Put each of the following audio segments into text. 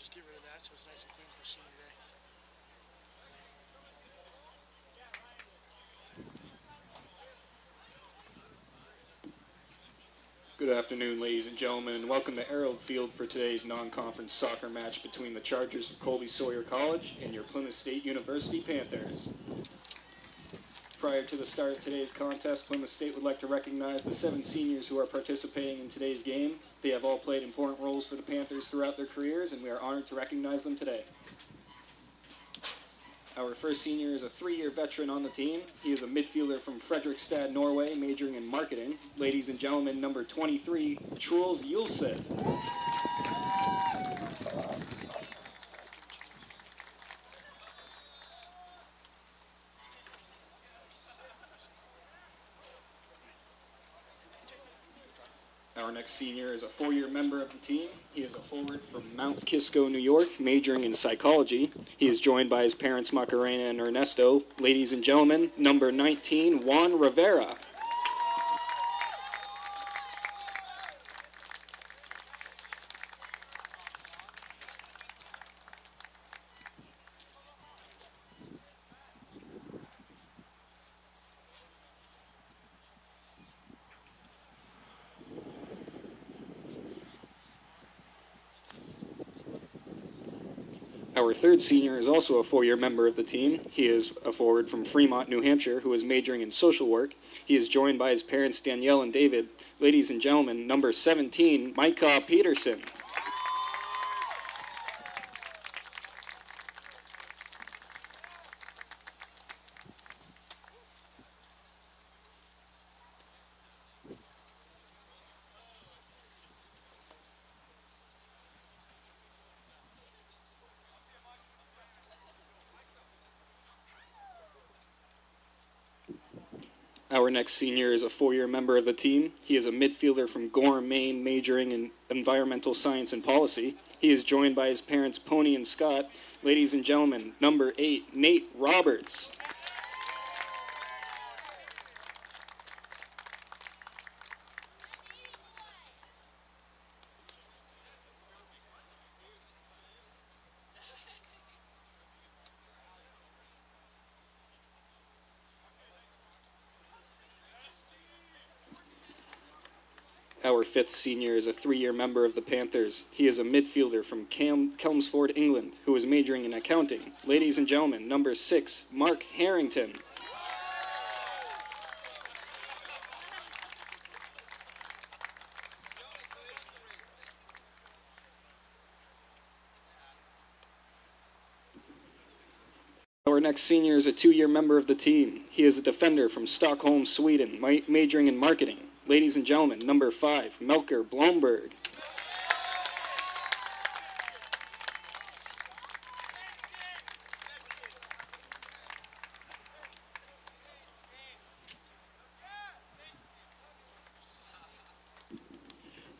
just get rid of that so it's nice and clean for senior day. Good afternoon, ladies and gentlemen, and welcome to Arrowhead Field for today's non-conference soccer match between the Chargers of Colby Sawyer College and your Plymouth State University Panthers. Prior to the start of today's contest, Plymouth State would like to recognize the 7 seniors who are participating in today's game. They have all played important roles for the Panthers throughout their careers, and we are honored to recognize them today. Our first senior is a 3-year veteran on the team. He is a midfielder from Fredrikstad, Norway, majoring in marketing. Ladies and gentlemen, number 23, Truls Yulseth. Our next senior is a 4-year member of the team. He is a forward from Mount Kisco, New York, majoring in psychology. He is joined by his parents, Macarena and Ernesto. Ladies and gentlemen, number 19, Juan Rivera. Our third senior is also a 4-year member of the team. He is a forward from Fremont, New Hampshire, who is majoring in social work. He is joined by his parents, Danielle and David. Ladies and gentlemen, number 17, Micah Peterson. Our next senior is a 4-year member of the team. He is a midfielder from Gorham, Maine, majoring in environmental science and policy. He is joined by his parents, Pony and Scott. Ladies and gentlemen, number 8, Nate Roberts. Our 5th senior is a 3-year member of the Panthers. He is a midfielder from Chelmsford, England, who is majoring in accounting. Ladies and gentlemen, number 6, Mark Harrington. Our next senior is a 2-year member of the team. He is a defender from Stockholm, Sweden, majoring in marketing. Ladies and gentlemen, number 5, Melker Bloomberg.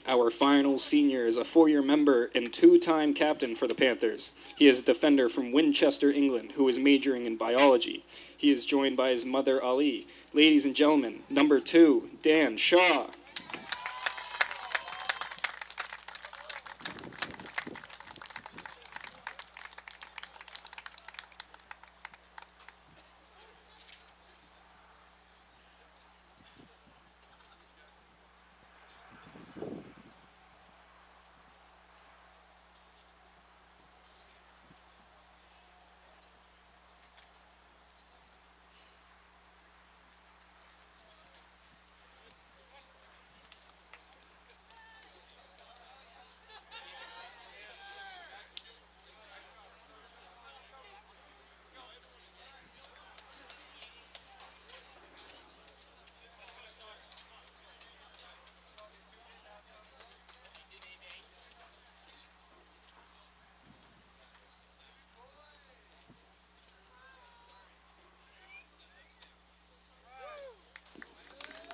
Our final senior is a 4-year member and 2-time captain for the Panthers. He is a defender from Winchester, England, who is majoring in biology. He is joined by his mother, Ali. Ladies and gentlemen, number 2, Dan Shaw.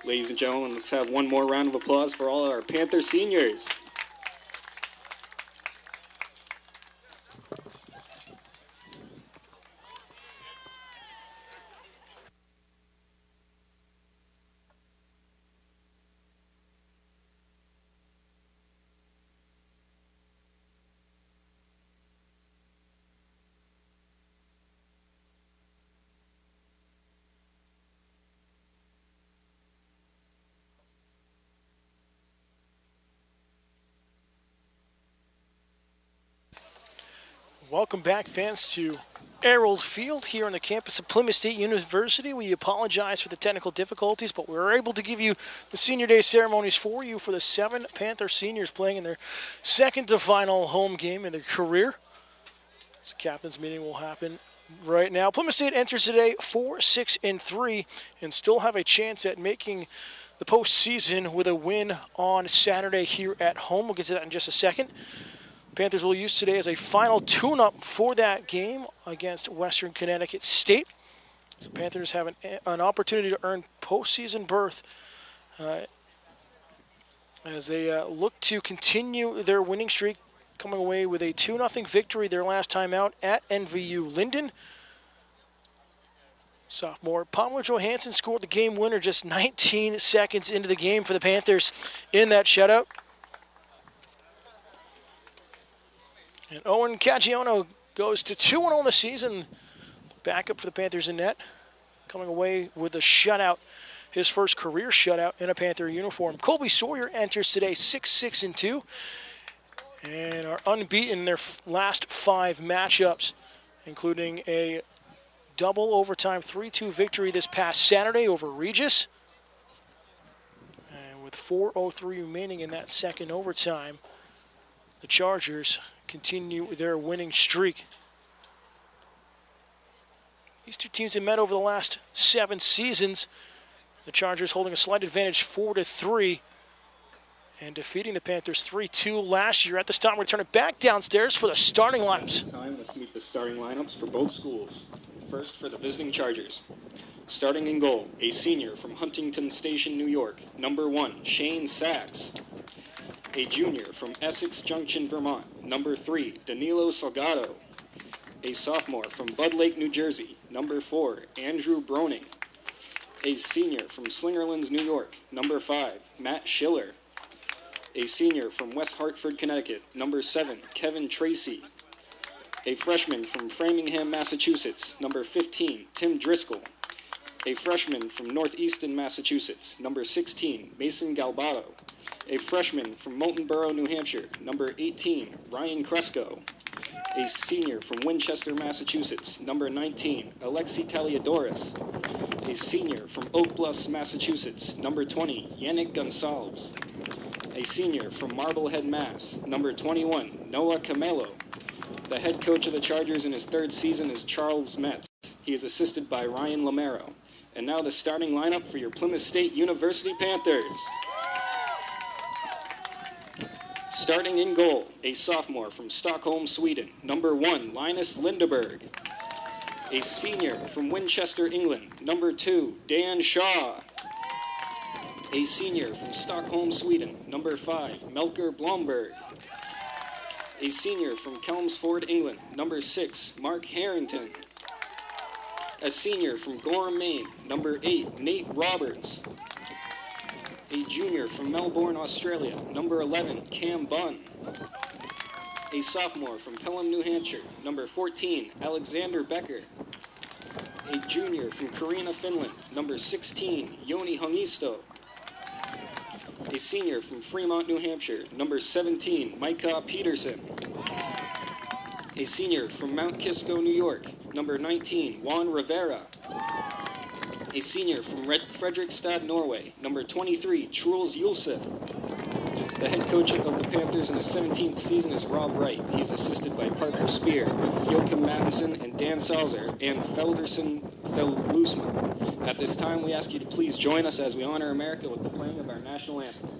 Ladies and gentlemen, let's have one more round of applause for all our Panther seniors. Welcome back, fans, to Arrold Field here on the campus of Plymouth State University. We apologize for the technical difficulties, but we were able to give you the Senior Day ceremonies for you for the 7 Panther seniors playing in their second to final home game in their career. This captain's meeting will happen right now. Plymouth State enters today 4-6-3 and still have a chance at making the postseason with a win on Saturday here at home. We'll get to that in just a second. Panthers will use today as a final tune-up for that game against Western Connecticut State. So Panthers have an opportunity to earn postseason berth as they look to continue their winning streak, coming away with a 2-0 victory their last time out at NVU Linden. Sophomore Pamela Johansson scored the game winner just 19 seconds into the game for the Panthers in that shutout. And Owen Caggiano goes to 2-0 in the season. Backup for the Panthers in net, coming away with a shutout, his first career shutout in a Panther uniform. Colby Sawyer enters today 6-6-2 and are unbeaten in their last 5 matchups, including a double overtime 3-2 victory this past Saturday over Regis. And with 4:03 remaining in that second overtime, the Chargers continue their winning streak. These two teams have met over the last 7 seasons. The Chargers holding a slight advantage 4-3 and defeating the Panthers 3-2 last year. At this time, we're going to turn it back downstairs for the starting lineups. This time, let's meet the starting lineups for both schools. First, for the visiting Chargers. Starting in goal, a senior from Huntington Station, New York, number 1, Shane Sachs. A junior from Essex Junction, Vermont, number 3, Danilo Salgado. A sophomore from Bud Lake, New Jersey, number 4, Andrew Broning. A senior from Slingerlands, New York, number 5, Matt Schiller. A senior from West Hartford, Connecticut, number 7, Kevin Tracy. A freshman from Framingham, Massachusetts, number 15, Tim Driscoll. A freshman from Northeastern Massachusetts, number 16, Mason Galbato. A freshman from Moultonboro, New Hampshire, number 18, Ryan Cresco. A senior from Winchester, Massachusetts, number 19, Alexi Taliadoris. A senior from Oak Bluffs, Massachusetts, number 20, Yannick Gonsalves. A senior from Marblehead, Mass, number 21, Noah Camelo. The head coach of the Chargers in his 3rd season is Charles Metz. He is assisted by Ryan Lamero. And now the starting lineup for your Plymouth State University Panthers. Starting in goal, a sophomore from Stockholm, Sweden, number 1, Linus Lindeberg. A senior from Winchester, England, number 2, Dan Shaw. A senior from Stockholm, Sweden, number 5, Melker Blomberg. A senior from Chelmsford, England, number 6, Mark Harrington. A senior from Gorham, Maine, number 8, Nate Roberts. A junior from Melbourne, Australia, number 11, Cam Bunn. A sophomore from Pelham, New Hampshire, number 14, Alexander Becker. A junior from Carina, Finland, number 16, Joni Hungisto. A senior from Fremont, New Hampshire, number 17, Micah Peterson. A senior from Mount Kisco, New York, number 19, Juan Rivera. A senior from Fredrikstad, Norway, number 23, Truls Yulseth. The head coach of the Panthers in his 17th season is Rob Wright. He's assisted by Parker Spear, Joachim Mattinson, and Dan Salzer, and Felderson Felusma. At this time, we ask you to please join us as we honor America with the playing of our national anthem.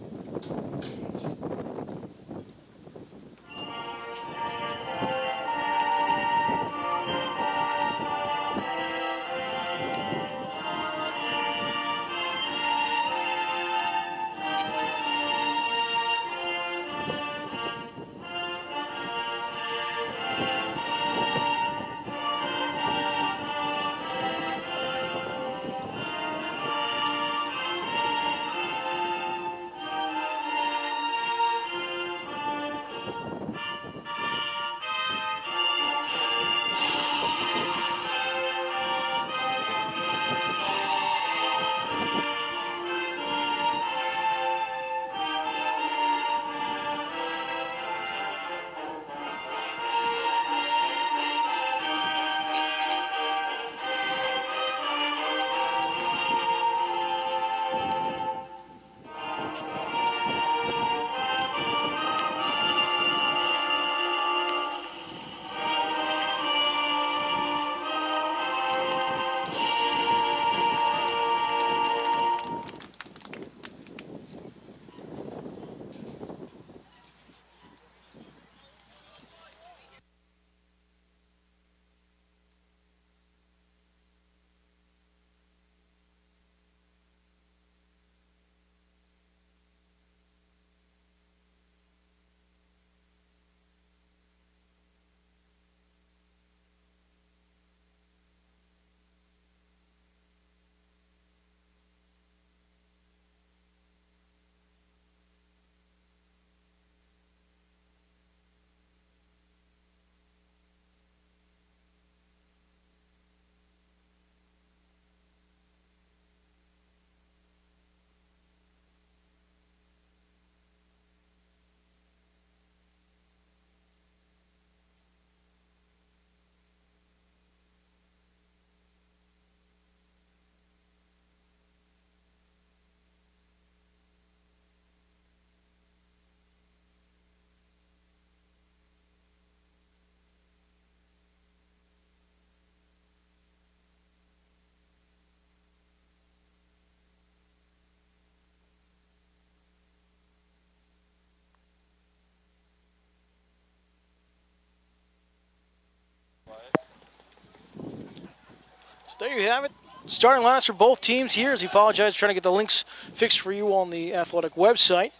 So there you have it. Starting lineups for both teams here. As he apologizes, trying to get the links fixed for you on the Athletic website.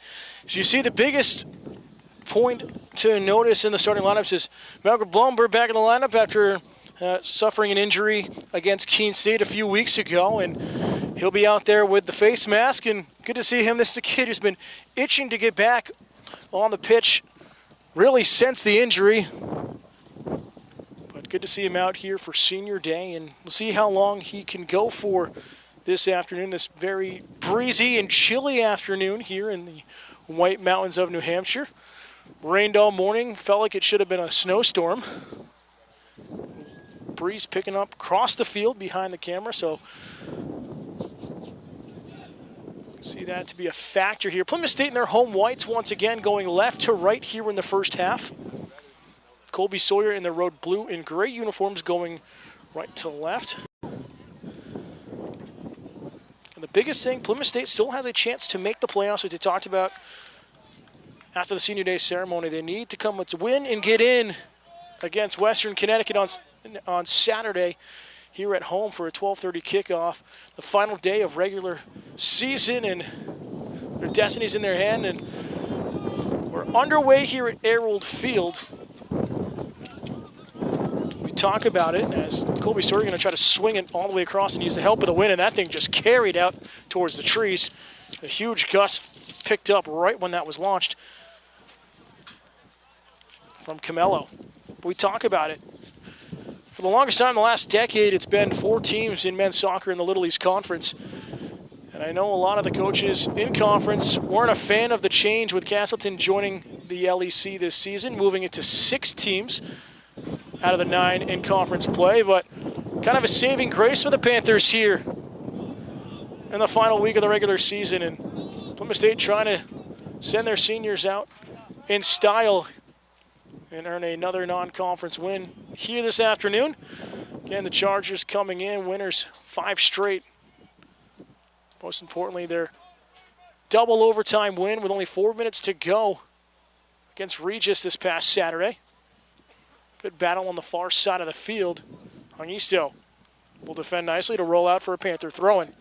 As you see, the biggest point to notice in the starting lineups is Malcolm Bloomberg back in the lineup after suffering an injury against Keene State a few weeks ago, and he'll be out there with the face mask, and good to see him. This is a kid who's been itching to get back on the pitch really since the injury, but good to see him out here for senior day, and we'll see how long he can go for this afternoon, this very breezy and chilly afternoon here in the White Mountains of New Hampshire. Rained all morning, felt like it should have been a snowstorm. Breeze picking up across the field behind the camera, so see that to be a factor here. Plymouth State in their home whites once again going left to right here in the first half. Colby Sawyer in their road blue and gray uniforms going right to left. And the biggest thing, Plymouth State still has a chance to make the playoffs, which they talked about after the senior day ceremony. They need to come with a win and get in against Western Connecticut on Saturday here at home for a 12:30 kickoff. The final day of regular season, and their destiny's in their hand. And we're underway here at Arrold Field. We talk about it as Colby Sawyer going to try to swing it all the way across and use the help of the wind, and that thing just carried out towards the trees. A huge gust picked up right when that was launched from Camello. We talk about it. For the longest time in the last decade, it's been 4 teams in men's soccer in the Little East Conference. And I know a lot of the coaches in conference weren't a fan of the change with Castleton joining the LEC this season, moving it to 6 teams out of the 9 in conference play. But kind of a saving grace for the Panthers here in the final week of the regular season. And Plymouth State trying to send their seniors out in style and earn another non-conference win here this afternoon. Again, the Chargers coming in, winners 5 straight. Most importantly, their double overtime win with only 4 minutes to go against Regis this past Saturday. Good battle on the far side of the field. Hangisto will defend nicely to roll out for a Panther throw-in.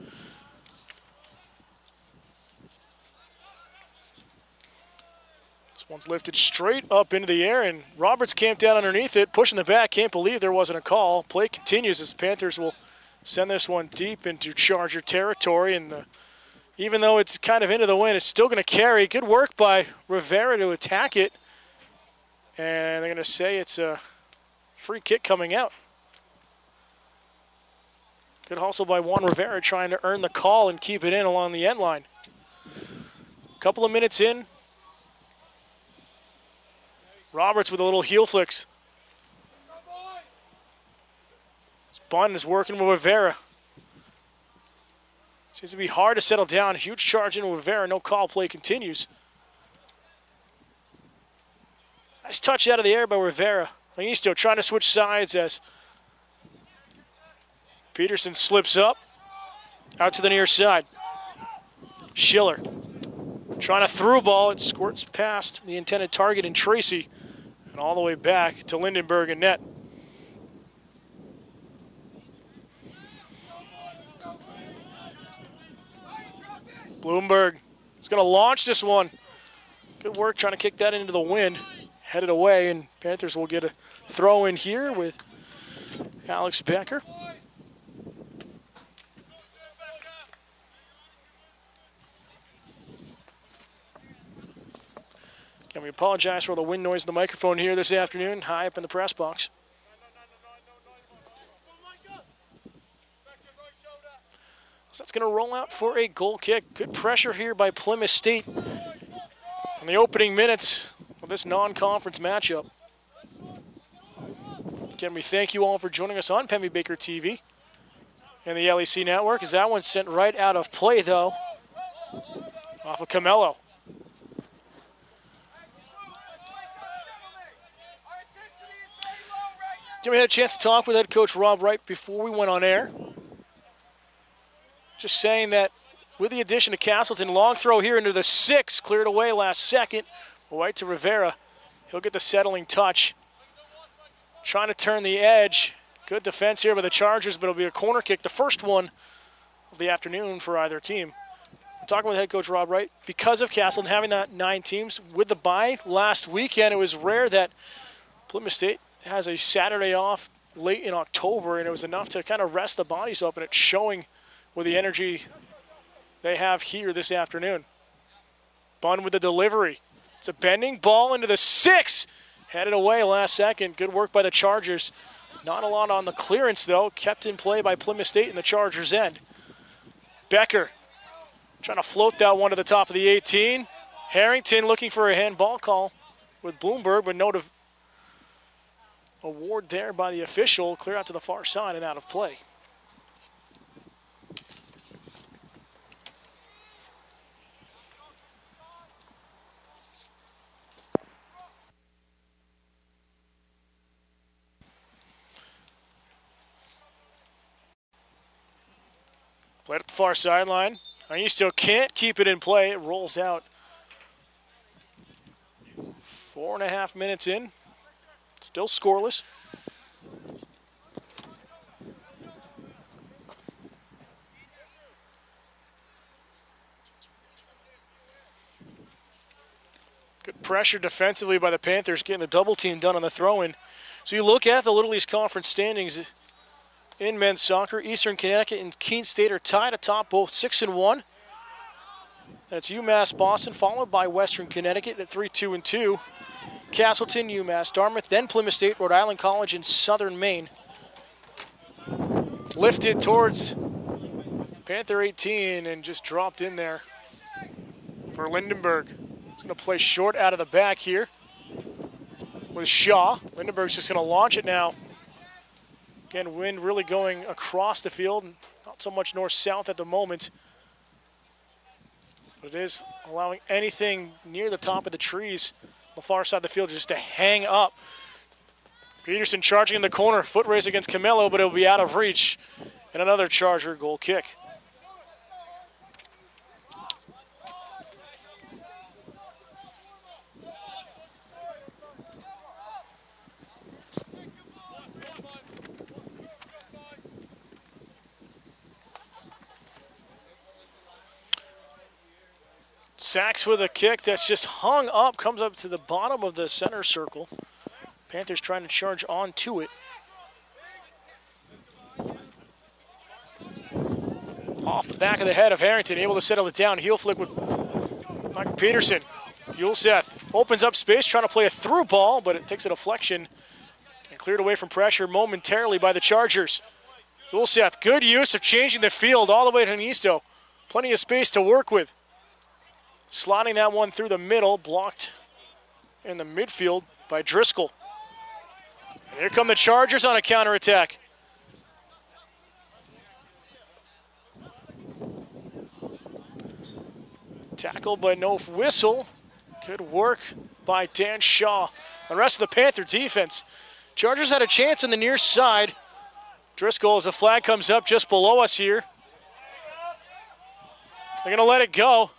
One's lifted straight up into the air, and Roberts camped down underneath it, pushing the back. Can't believe there wasn't a call. Play continues as the Panthers will send this one deep into Charger territory. And even though it's kind of into the wind, it's still going to carry. Good work by Rivera to attack it. And they're going to say it's a free kick coming out. Good hustle by Juan Rivera trying to earn the call and keep it in along the end line. A couple of minutes in. Roberts with a little heel flicks. Spun is working with Rivera. Seems to be hard to settle down. Huge charge into Rivera. No call. Play continues. Nice touch out of the air by Rivera. Langisto trying to switch sides as Peterson slips up. Out to the near side. Schiller trying to through ball. It squirts past the intended target in Tracy. And all the way back to Lindenberg and net. Bloomberg is going to launch this one. Good work trying to kick that into the wind. Headed away, and Panthers will get a throw in here with Alex Becker. And we apologize for the wind noise in the microphone here this afternoon, high up in the press box. So that's going to roll out for a goal kick. Good pressure here by Plymouth State in the opening minutes of this non-conference matchup. Again, we thank you all for joining us on Pemmy Baker TV and the LEC Network, as that one's sent right out of play, though, off of Camello. We had a chance to talk with head coach Rob Wright before we went on air. Just saying that with the addition of Castleton, long throw here into the 6, cleared away last second. Right to Rivera. He'll get the settling touch. Trying to turn the edge. Good defense here by the Chargers, but it'll be a corner kick, the first one of the afternoon for either team. We're talking with head coach Rob Wright. Because of Castleton having that 9 teams, with the bye last weekend, it was rare that Plymouth State has a Saturday off late in October, and it was enough to kind of rest the bodies up, and it's showing with the energy they have here this afternoon. Bunn with the delivery. It's a bending ball into the 6. Headed away last second. Good work by the Chargers. Not a lot on the clearance, though. Kept in play by Plymouth State in the Chargers' end. Becker trying to float that one to the top of the 18. Harrington looking for a handball call with Bloomberg, but no award there by the official. Clear out to the far side and out of play. Played at the far sideline. He still can't keep it in play. It rolls out. 4.5 minutes in. Still scoreless. Good pressure defensively by the Panthers, getting the double team done on the throw-in. So you look at the Little East Conference standings in men's soccer. Eastern Connecticut and Keene State are tied atop, both 6-1. That's UMass Boston, followed by Western Connecticut at 3-2-2. Castleton, UMass, Dartmouth, then Plymouth State, Rhode Island College, and Southern Maine. Lifted towards Panther 18 and just dropped in there for Lindenberg. He's going to play short out of the back here with Shaw. Lindenberg's just going to launch it now. Again, wind really going across the field, not so much north-south at the moment. But it is allowing anything near the top of the trees on the far side of the field just to hang up. Peterson charging in the corner, foot race against Camillo, but it'll be out of reach. And another Charger goal kick. Sachs with a kick that's just hung up, comes up to the bottom of the center circle. Panthers trying to charge onto it. Off the back of the head of Harrington, able to settle it down. Heel flick with Micah Peterson. Yulseth opens up space, trying to play a through ball, but it takes a deflection and cleared away from pressure momentarily by the Chargers. Yulseth, good use of changing the field all the way to Nisto. Plenty of space to work with. Slotting that one through the middle, blocked in the midfield by Driscoll. And here come the Chargers on a counterattack. Tackled but no whistle. Good work by Dan Shaw. The rest of the Panther defense. Chargers had a chance in the near side. Driscoll, as the flag comes up just below us here. They're going to let it go.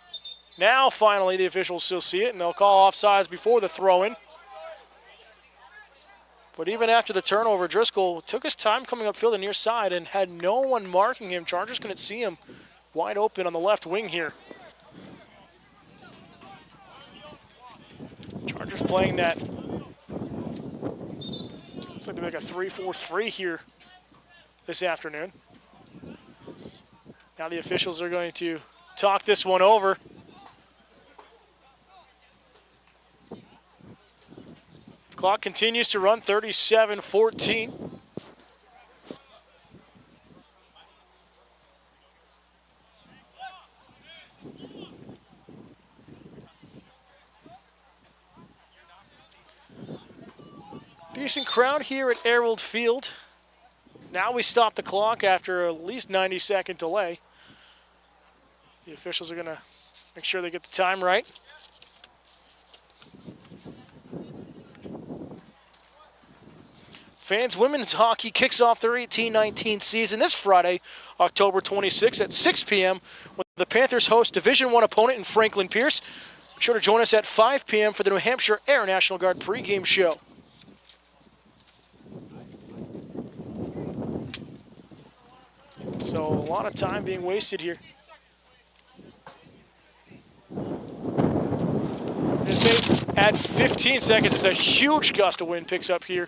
Now, finally, the officials still see it, and they'll call offsides before the throw-in. But even after the turnover, Driscoll took his time coming upfield the near side and had no one marking him. Chargers couldn't see him wide open on the left wing here. Chargers playing that. Looks like they make a 3-4-3 here this afternoon. Now the officials are going to talk this one over. Clock continues to run, 37-14. Decent crowd here at Arrold Field. Now we stop the clock after at least 90-second delay. The officials are going to make sure they get the time right. Fans women's hockey kicks off their 18-19 season this Friday, October 26th at 6 p.m. when the Panthers host Division I opponent in Franklin Pierce. Be sure to join us at 5 p.m. for the New Hampshire Air National Guard pregame show. So a lot of time being wasted here. I'm gonna say at 15 seconds, it's a huge gust of wind picks up here.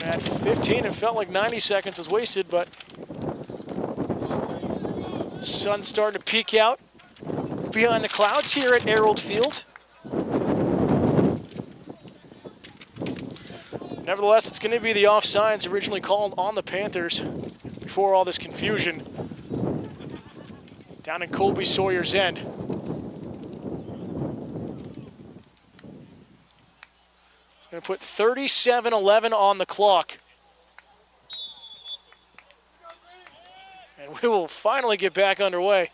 At 15, it felt like 90 seconds was wasted, but sun's starting to peek out behind the clouds here at Arrold Field. Nevertheless, it's going to be the offsides originally called on the Panthers before all this confusion down in Colby Sawyer's end. It's going to put 37-11 on the clock. And we will finally get back underway.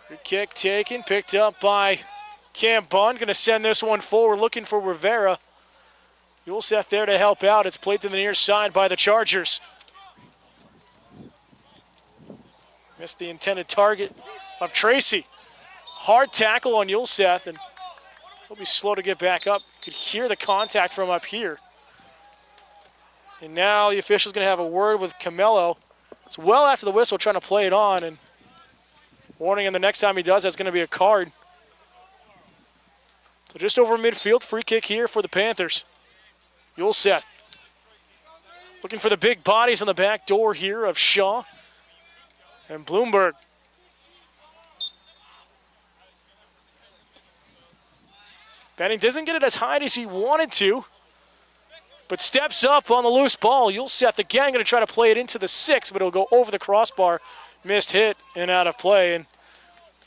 Free kick taken, picked up by Cam Bunn. Going to send this one forward, looking for Rivera. Ulseth there to help out. It's played to the near side by the Chargers. Missed the intended target of Tracy. Hard tackle on Ulseth, and he'll be slow to get back up. You could hear the contact from up here. And now the official's going to have a word with Camelo. It's well after the whistle, trying to play it on, and warning him the next time he does, that's going to be a card. So just over midfield, free kick here for the Panthers. Ulseth looking for the big bodies on the back door here of Shaw and Bloomberg. Benning doesn't get it as high as he wanted to, but steps up on the loose ball. Ulseth again going to try to play it into the 6, but it'll go over the crossbar. Missed hit and out of play, and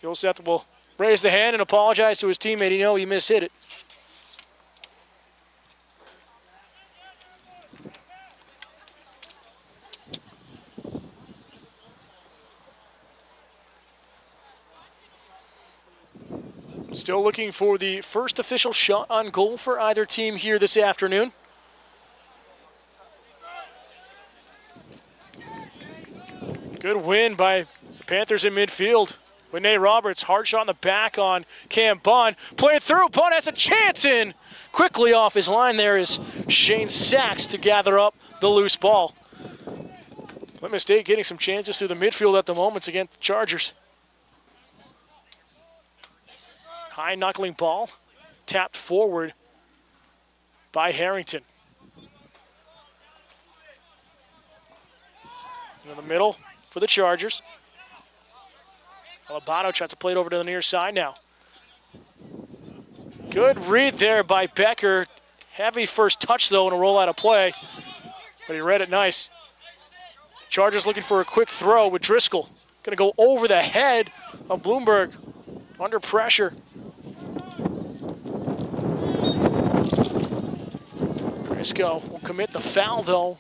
Ulseth will raise the hand and apologize to his teammate. You know he mishit it. Still looking for the first official shot on goal for either team here this afternoon. Good win by the Panthers in midfield. Renee Roberts, hard shot in the back on Cam Bunn. Play it through, Bunn has a chance in. Quickly off his line there is Shane Sachs to gather up the loose ball. Plymouth State getting some chances through the midfield at the moment against the Chargers. High knuckling ball, tapped forward by Harrington. In the middle for the Chargers. Alabano tries to play it over to the near side now. Good read there by Becker. Heavy first touch though and a roll out of play, but he read it nice. Chargers looking for a quick throw with Driscoll. Going to go over the head of Bloomberg under pressure. Briscoe will commit the foul, though.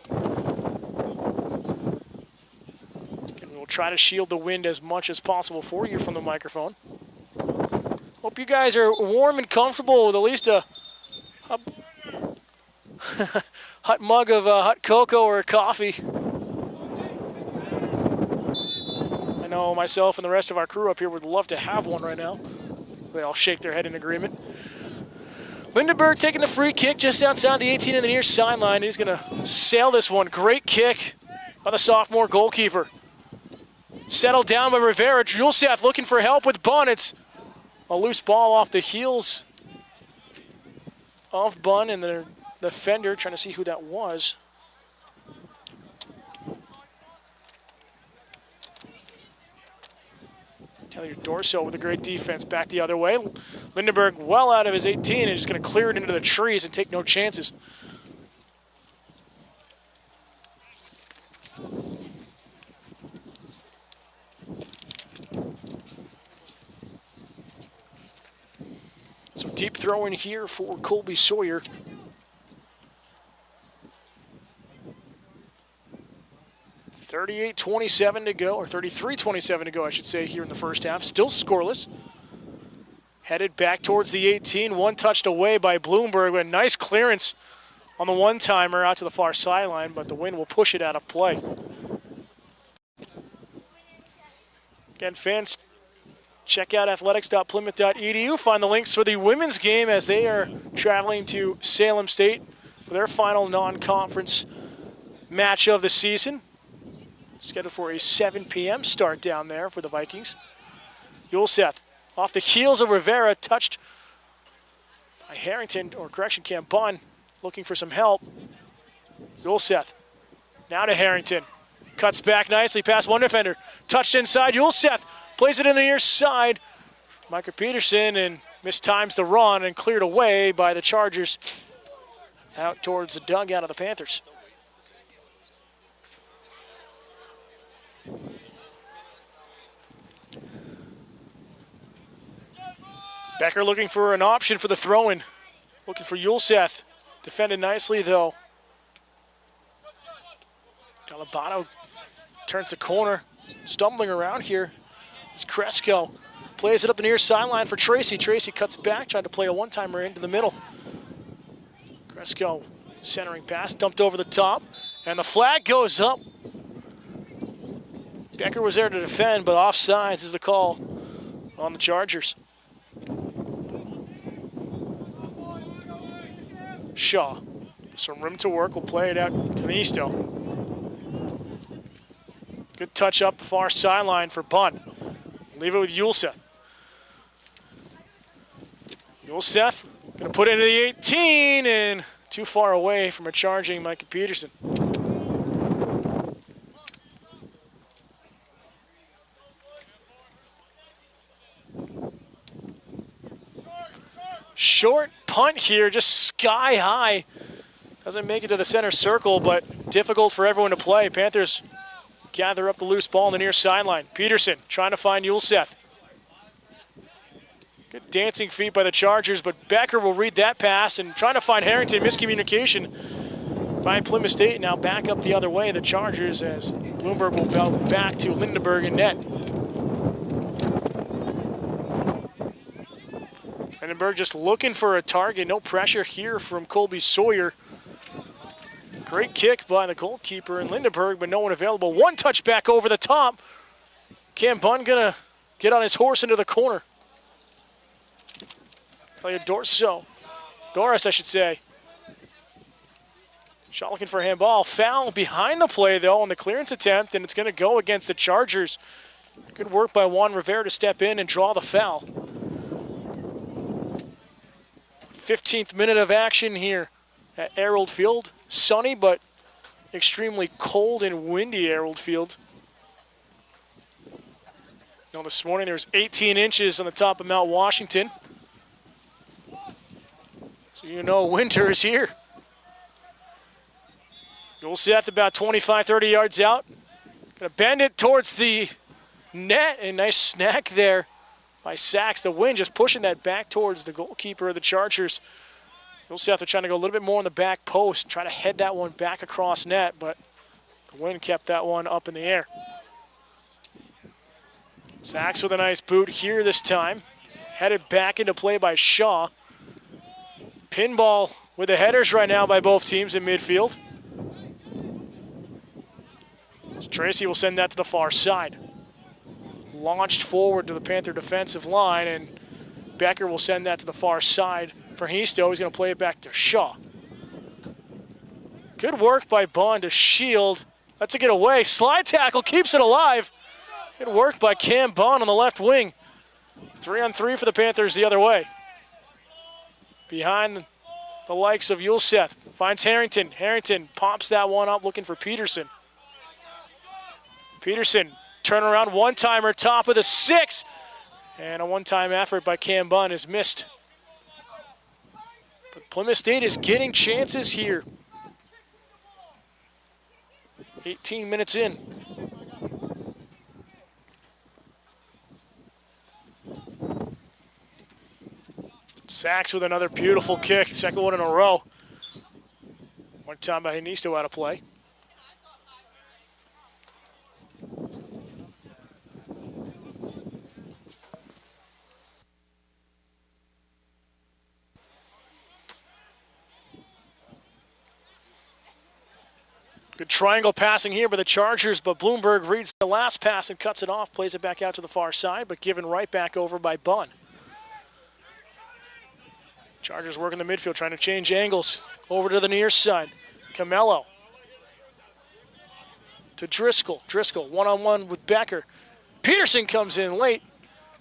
And we'll try to shield the wind as much as possible for you from the microphone. Hope you guys are warm and comfortable with at least a hot mug of hot cocoa or coffee. I know myself and the rest of our crew up here would love to have one right now. They all shake their head in agreement. Lindenberg taking the free kick just outside the 18 in the near sideline. He's going to sail this one. Great kick by the sophomore goalkeeper. Settled down by Rivera. Ulseth looking for help with Bunn. It's a loose ball off the heels of Bunn, and the defender trying to see who that was. Taylor Dorso with a great defense back the other way. Lindenberg well out of his 18 and just going to clear it into the trees and take no chances. So deep throw in here for Colby Sawyer. .38-27 to go, or 33-27 to go, I should say, here in the first half. Still scoreless. Headed back towards the 18. One touched away by Bloomberg. A nice clearance on the one-timer out to the far sideline, but the wind will push it out of play. Again, fans, check out athletics.plymouth.edu. Find the links for the women's game as they are traveling to Salem State for their final non-conference match of the season. Scheduled for a 7 p.m. start down there for the Vikings. Yulseth off the heels of Rivera, touched by Harrington, or correction, Cam Bunn, looking for some help. Yulseth now to Harrington. Cuts back nicely past one defender. Touched inside. Yulseth plays it in the near side. Micah Peterson and mistimes the run and cleared away by the Chargers out towards the dugout of the Panthers. Becker looking for an option for the throw-in. Looking for Yulseth. Defended nicely, though. Galabano turns the corner. Stumbling around here is Cresco. Plays it up the near sideline for Tracy. Tracy cuts back, trying to play a one-timer into the middle. Cresco centering pass, dumped over the top, and the flag goes up. Becker was there to defend, but offsides is the call on the Chargers. Shaw, some room to work, will play it out to Nisto. Good touch up the far sideline for Bunn. Leave it with Yulseth. Yulseth going to put it into the 18, and too far away from a charging Micah Peterson. Short punt here, just sky high. Doesn't make it to the center circle, but difficult for everyone to play. Panthers gather up the loose ball on the near sideline. Peterson trying to find Yulseth. Good dancing feet by the Chargers, but Becker will read that pass and trying to find Harrington. Miscommunication by Plymouth State. Now back up the other way, the Chargers, as Bloomberg will go back to Lindenberg in net. Lindenberg just looking for a target. No pressure here from Colby Sawyer. Great kick by the goalkeeper in Lindenberg, but no one available. One touch back over the top. Cam Bunn gonna get on his horse into the corner. Doris, I should say. Shaw looking for a handball. Foul behind the play, though, on the clearance attempt, and it's going to go against the Chargers. Good work by Juan Rivera to step in and draw the foul. 15th minute of action here at Arrold Field. Sunny, but extremely cold and windy Arrold Field. Now, this morning there was 18 inches on the top of Mount Washington. So you know winter is here. Yulseth about 25, 30 yards out. Gonna bend it towards the net. A nice snack there by Sachs. The wind just pushing that back towards the goalkeeper of the Chargers. Yulseth are trying to go a little bit more on the back post, try to head that one back across net, but the wind kept that one up in the air. Sachs with a nice boot here this time. Headed back into play by Shaw. Pinball with the headers right now by both teams in midfield. So Tracy will send that to the far side. Launched forward to the Panther defensive line, and Becker will send that to the far side for Histo. He's going to play it back to Shaw. Good work by Bunn to shield. Lets it get away. Slide tackle keeps it alive. Good work by Cam Bunn on the left wing. 3-on-3 for the Panthers the other way. Behind the likes of Yulseth. Finds Harrington. Harrington pops that one up looking for Peterson. Peterson, turnaround one-timer, top of the 6. And a one-time effort by Cam Bunn is missed. But Plymouth State is getting chances here. 18 minutes in. Sachs with another beautiful kick, second one in a row. One time by Nisto out of play. Good triangle passing here by the Chargers, but Bloomberg reads the last pass and cuts it off, plays it back out to the far side, but given right back over by Bunn. Chargers working the midfield, trying to change angles over to the near side. Camello to Driscoll. Driscoll one-on-one with Becker. Peterson comes in late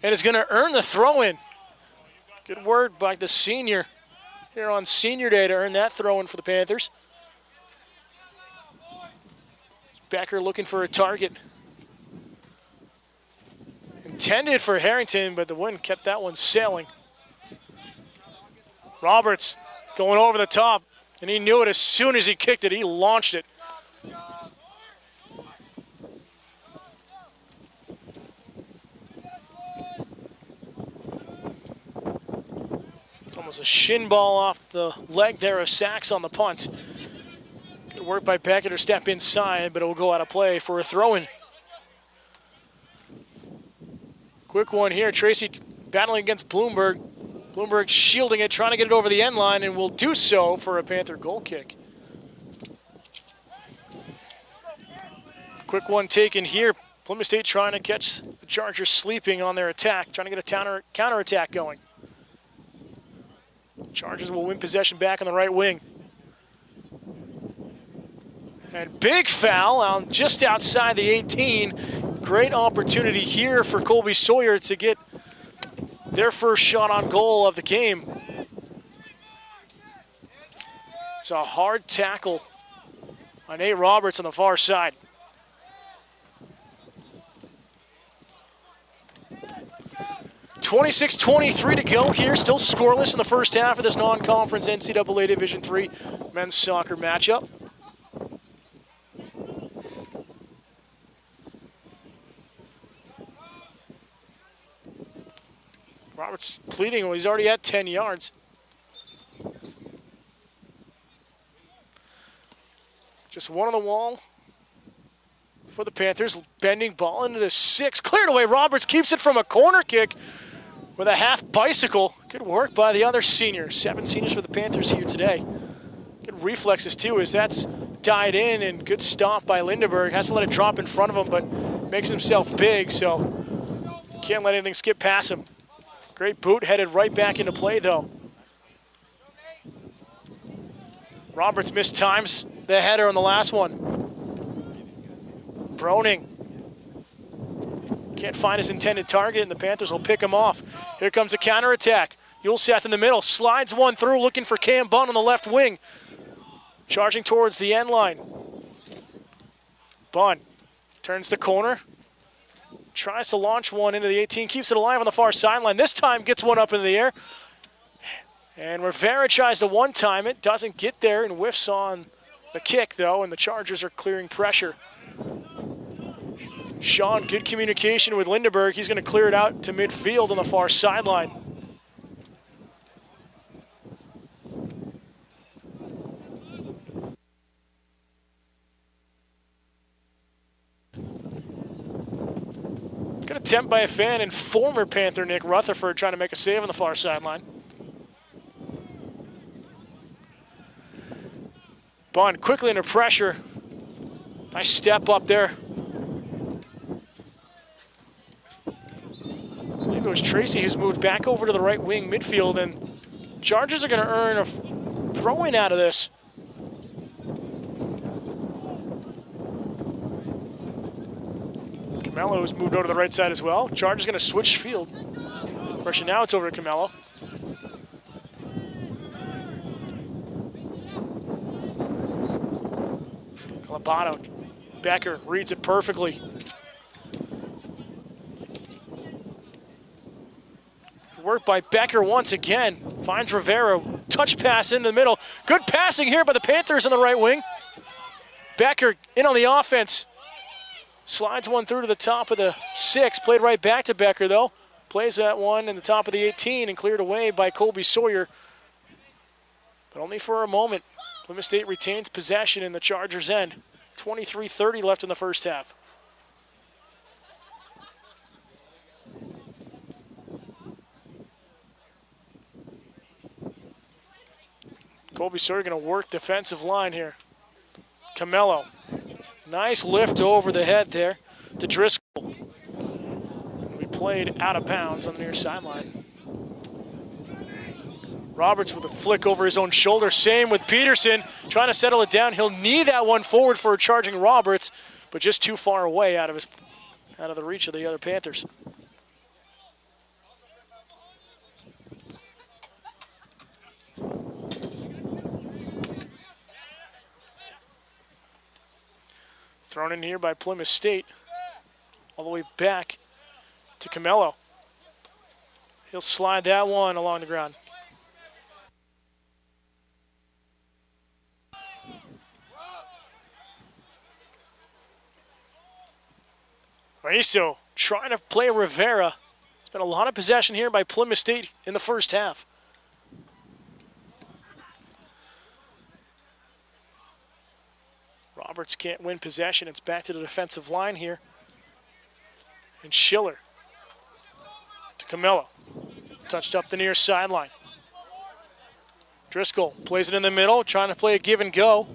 and is going to earn the throw-in. Good work by the senior here on senior day to earn that throw-in for the Panthers. Becker looking for a target. Intended for Harrington, but the wind kept that one sailing. Roberts going over the top, and he knew it as soon as he kicked it. He launched it. Almost a shin ball off the leg there of Sachs on the punt. Good work by Becker to step inside, but it will go out of play for a throw-in. Quick one here. Tracy battling against Bloomberg. Bloomberg shielding it, trying to get it over the end line, and will do so for a Panther goal kick. Quick one taken here. Plymouth State trying to catch the Chargers sleeping on their attack, trying to get a counter-attack going. Chargers will win possession back on the right wing. And big foul out just outside the 18. Great opportunity here for Colby Sawyer to get their first shot on goal of the game. It's a hard tackle on Nate Roberts on the far side. .26-23 to go here. Still scoreless in the first half of this non-conference NCAA Division III men's soccer matchup. Roberts pleading, well, he's already at 10 yards. Just one on the wall for the Panthers. Bending ball into the 6. Cleared away. Roberts keeps it from a corner kick with a half bicycle. Good work by the other seniors. 7 seniors for the Panthers here today. Good reflexes too, as that's died in, and good stop by Lindenberg. Has to let it drop in front of him, but makes himself big, so can't let anything skip past him. Great boot, headed right back into play though. Roberts missed times the header on the last one. Broning can't find his intended target, and the Panthers will pick him off. Here comes a counterattack. Ulseth in the middle, slides one through, looking for Cam Bunn on the left wing. Charging towards the end line. Bunn turns the corner. Tries to launch one into the 18, keeps it alive on the far sideline. This time gets one up into the air. And Rivera tries to one-time it, doesn't get there, and whiffs on the kick, though, and the Chargers are clearing pressure. Sean, good communication with Lindenberg. He's going to clear it out to midfield on the far sideline. Good attempt by a fan and former Panther Nick Rutherford trying to make a save on the far sideline. Bond quickly under pressure. Nice step up there. I believe it was Tracy who's moved back over to the right wing midfield, and Chargers are going to earn a throw-in out of this. Camello has moved over to the right side as well. Chargers going to switch field. Pressure now, it's over to Camello. Calabato. Becker reads it perfectly. Work by Becker once again. Finds Rivera. Touch pass into the middle. Good passing here by the Panthers on the right wing. Becker in on the offense. Slides one through to the top of the 6. Played right back to Becker, though. Plays that one in the top of the 18 and cleared away by Colby Sawyer. But only for a moment. Plymouth State retains possession in the Chargers' end. 23:30 left in the first half. Colby Sawyer going to work defensive line here. Camello. Nice lift over the head there to Driscoll. We played out of bounds on the near sideline. Roberts with a flick over his own shoulder. Same with Peterson, trying to settle it down. He'll knee that one forward for a charging Roberts, but just too far away out of the reach of the other Panthers. Thrown in here by Plymouth State, all the way back to Camello. He'll slide that one along the ground. Maiso trying to play Rivera. It's been a lot of possession here by Plymouth State in the first half. Roberts can't win possession. It's back to the defensive line here. And Schiller to Camillo. Touched up the near sideline. Driscoll plays it in the middle, trying to play a give and go.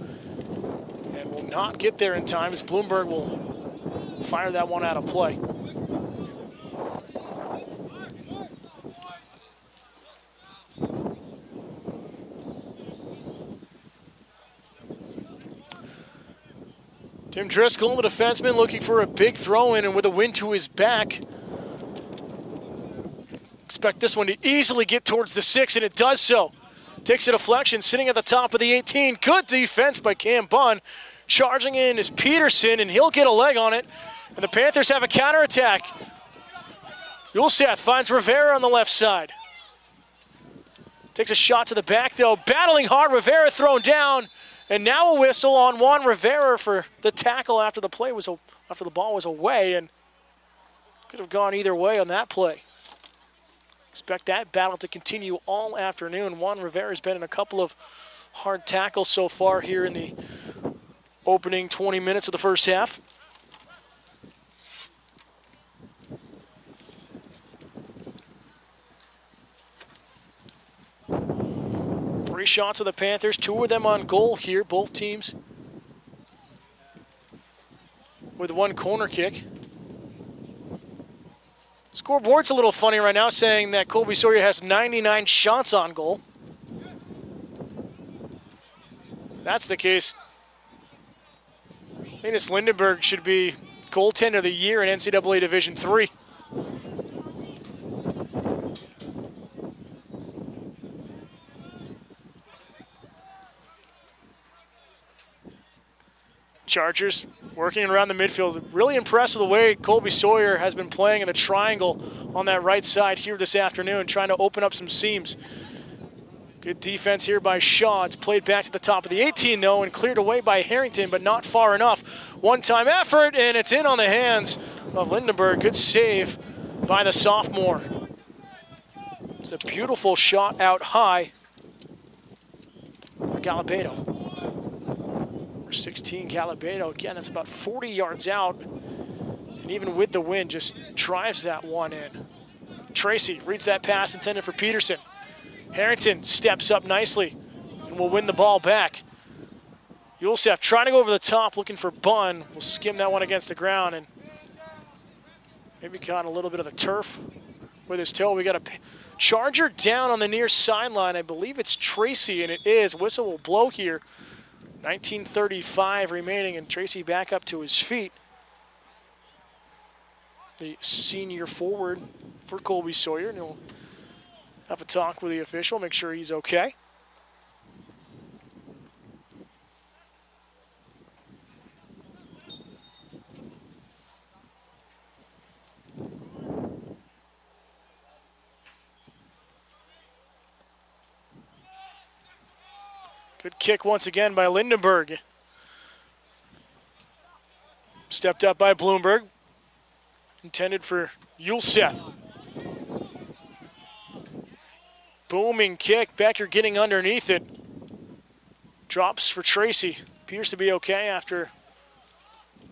And will not get there in time as Bloomberg will fire that one out of play. Tim Driscoll, the defenseman, looking for a big throw-in, and with a wind to his back. Expect this one to easily get towards the 6, and it does so. Takes a deflection, sitting at the top of the 18. Good defense by Cam Bunn. Charging in is Peterson, and he'll get a leg on it. And the Panthers have a counterattack. Ulseth finds Rivera on the left side. Takes a shot to the back, though. Battling hard, Rivera thrown down. And now a whistle on Juan Rivera for the tackle after the ball was away, and could have gone either way on that play. Expect that battle to continue all afternoon. Juan Rivera's been in a couple of hard tackles so far here in the opening 20 minutes of the first half. Three shots of the Panthers, two of them on goal here, both teams with one corner kick. Scoreboard's a little funny right now, saying that Colby Sawyer has 99 shots on goal. If that's the case, Linus Lindenberg should be goaltender of the year in NCAA Division III. Chargers working around the midfield. Really impressed with the way Colby Sawyer has been playing in the triangle on that right side here this afternoon, trying to open up some seams. Good defense here by Shaw. It's played back to the top of the 18, though, and cleared away by Harrington, but not far enough. One-time effort, and it's in on the hands of Lindenberg. Good save by the sophomore. It's a beautiful shot out high for Galabado. 16 Galabado, again, it's about 40 yards out, and even with the wind, just drives that one in. Tracy reads that pass intended for Peterson. Harrington steps up nicely and will win the ball back. Ulseth trying to go over the top, looking for Bunn. Will skim that one against the ground and maybe caught a little bit of the turf with his toe. We got a Charger down on the near sideline. I believe it's Tracy, and it is. Whistle will blow here. 19:35 remaining, and Tracy back up to his feet. The senior forward for Colby Sawyer, and he'll have a talk with the official, make sure he's okay. Good kick once again by Lindenberg. Stepped up by Bloomberg. Intended for Ulseth. Booming kick. Becker getting underneath it. Drops for Tracy. Appears to be okay after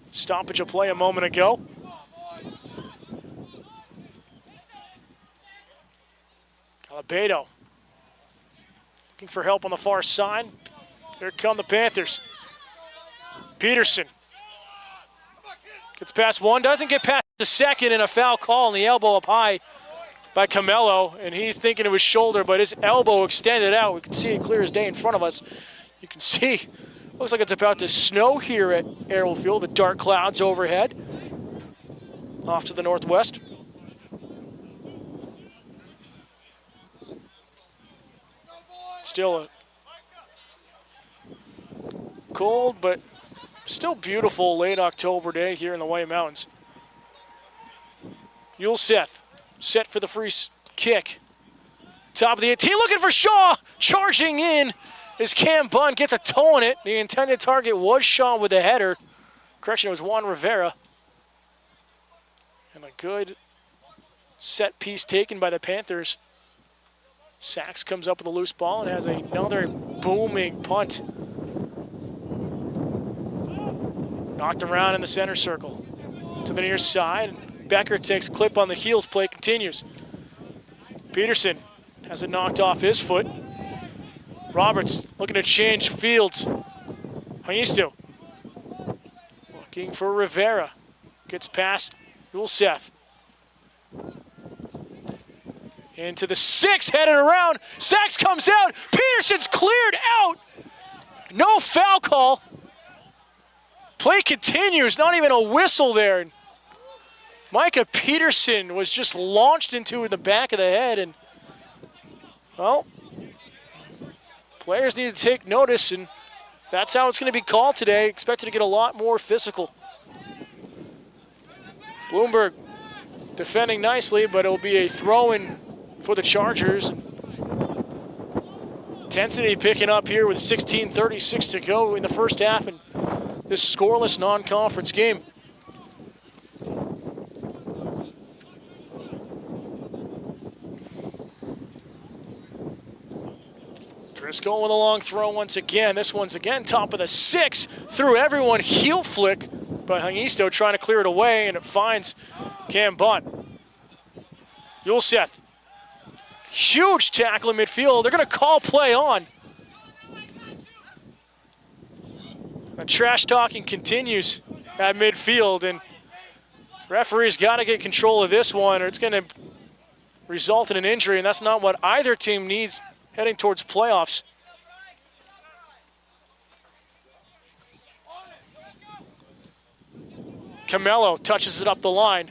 stoppage of play a moment ago. Galabado. Looking for help on the far side. Here come the Panthers. Peterson gets past one, doesn't get past the second, and a foul call on the elbow up high by Camelo, and he's thinking of his shoulder, but his elbow extended out. We can see it clear as day in front of us. You can see, looks like it's about to snow here at Arrowfield Field. The dark clouds overhead, off to the northwest. Still a cold, but still beautiful late October day here in the White Mountains. Ulseth set for the free kick. Top of the 18, looking for Shaw. Charging in as Cam Bunn gets a toe on it. The intended target was Shaw with the header. Correction, it was Juan Rivera. And a good set piece taken by the Panthers. Sachs comes up with a loose ball and has another booming punt. Knocked around in the center circle. To the near side. Becker takes clip on the heels. Play continues. Peterson has it knocked off his foot. Roberts looking to change fields. Hangisto looking for Rivera. Gets past Ulseth. Into the 6, headed around. Sachs comes out. Peterson's cleared out. No foul call. Play continues. Not even a whistle there. Micah Peterson was just launched into the back of the head. And, well, players need to take notice. And that's how it's going to be called today. Expected to get a lot more physical. Bloomberg defending nicely, but it'll be a throw-in for the Chargers. Intensity picking up here with 16:36 to go in the first half in this scoreless non-conference game. Driscoll with a long throw once again. This one's again top of the 6. Through everyone, heel flick by Hangisto trying to clear it away, and it finds Cam Bunn. Ulseth. Huge tackle in midfield. They're going to call play on. The trash talking continues at midfield, and referee's got to get control of this one or it's going to result in an injury, and that's not what either team needs heading towards playoffs. Camelo touches it up the line.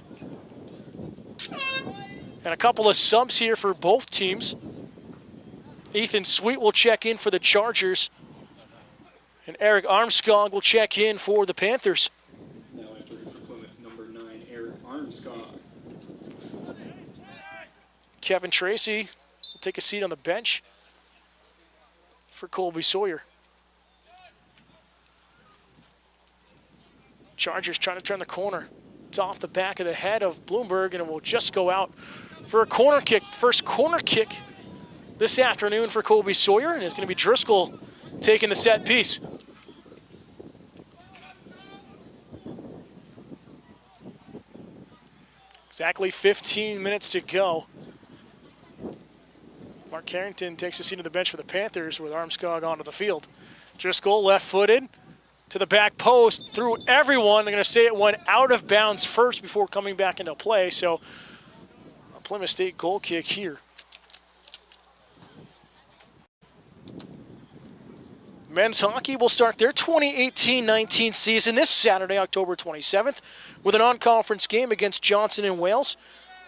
And a couple of subs here for both teams. Ethan Sweet will check in for the Chargers. And Eric Armskog will check in for the Panthers. Now entering for Plymouth, number 9, Eric Armskog. Kevin Tracy will take a seat on the bench for Colby Sawyer. Chargers trying to turn the corner. It's off the back of the head of Bloomberg, and it will just go out for a corner kick. First corner kick this afternoon for Colby Sawyer, and it's going to be Driscoll taking the set piece. Exactly 15 minutes to go. Mark Carrington takes a seat on the bench for the Panthers with Armskog onto the field. Driscoll left-footed to the back post, through everyone. They're going to say it went out of bounds first before coming back into play. So a Plymouth State goal kick here. Men's hockey will start their 2018-19 season this Saturday, October 27th, with a non-conference game against Johnson and Wales.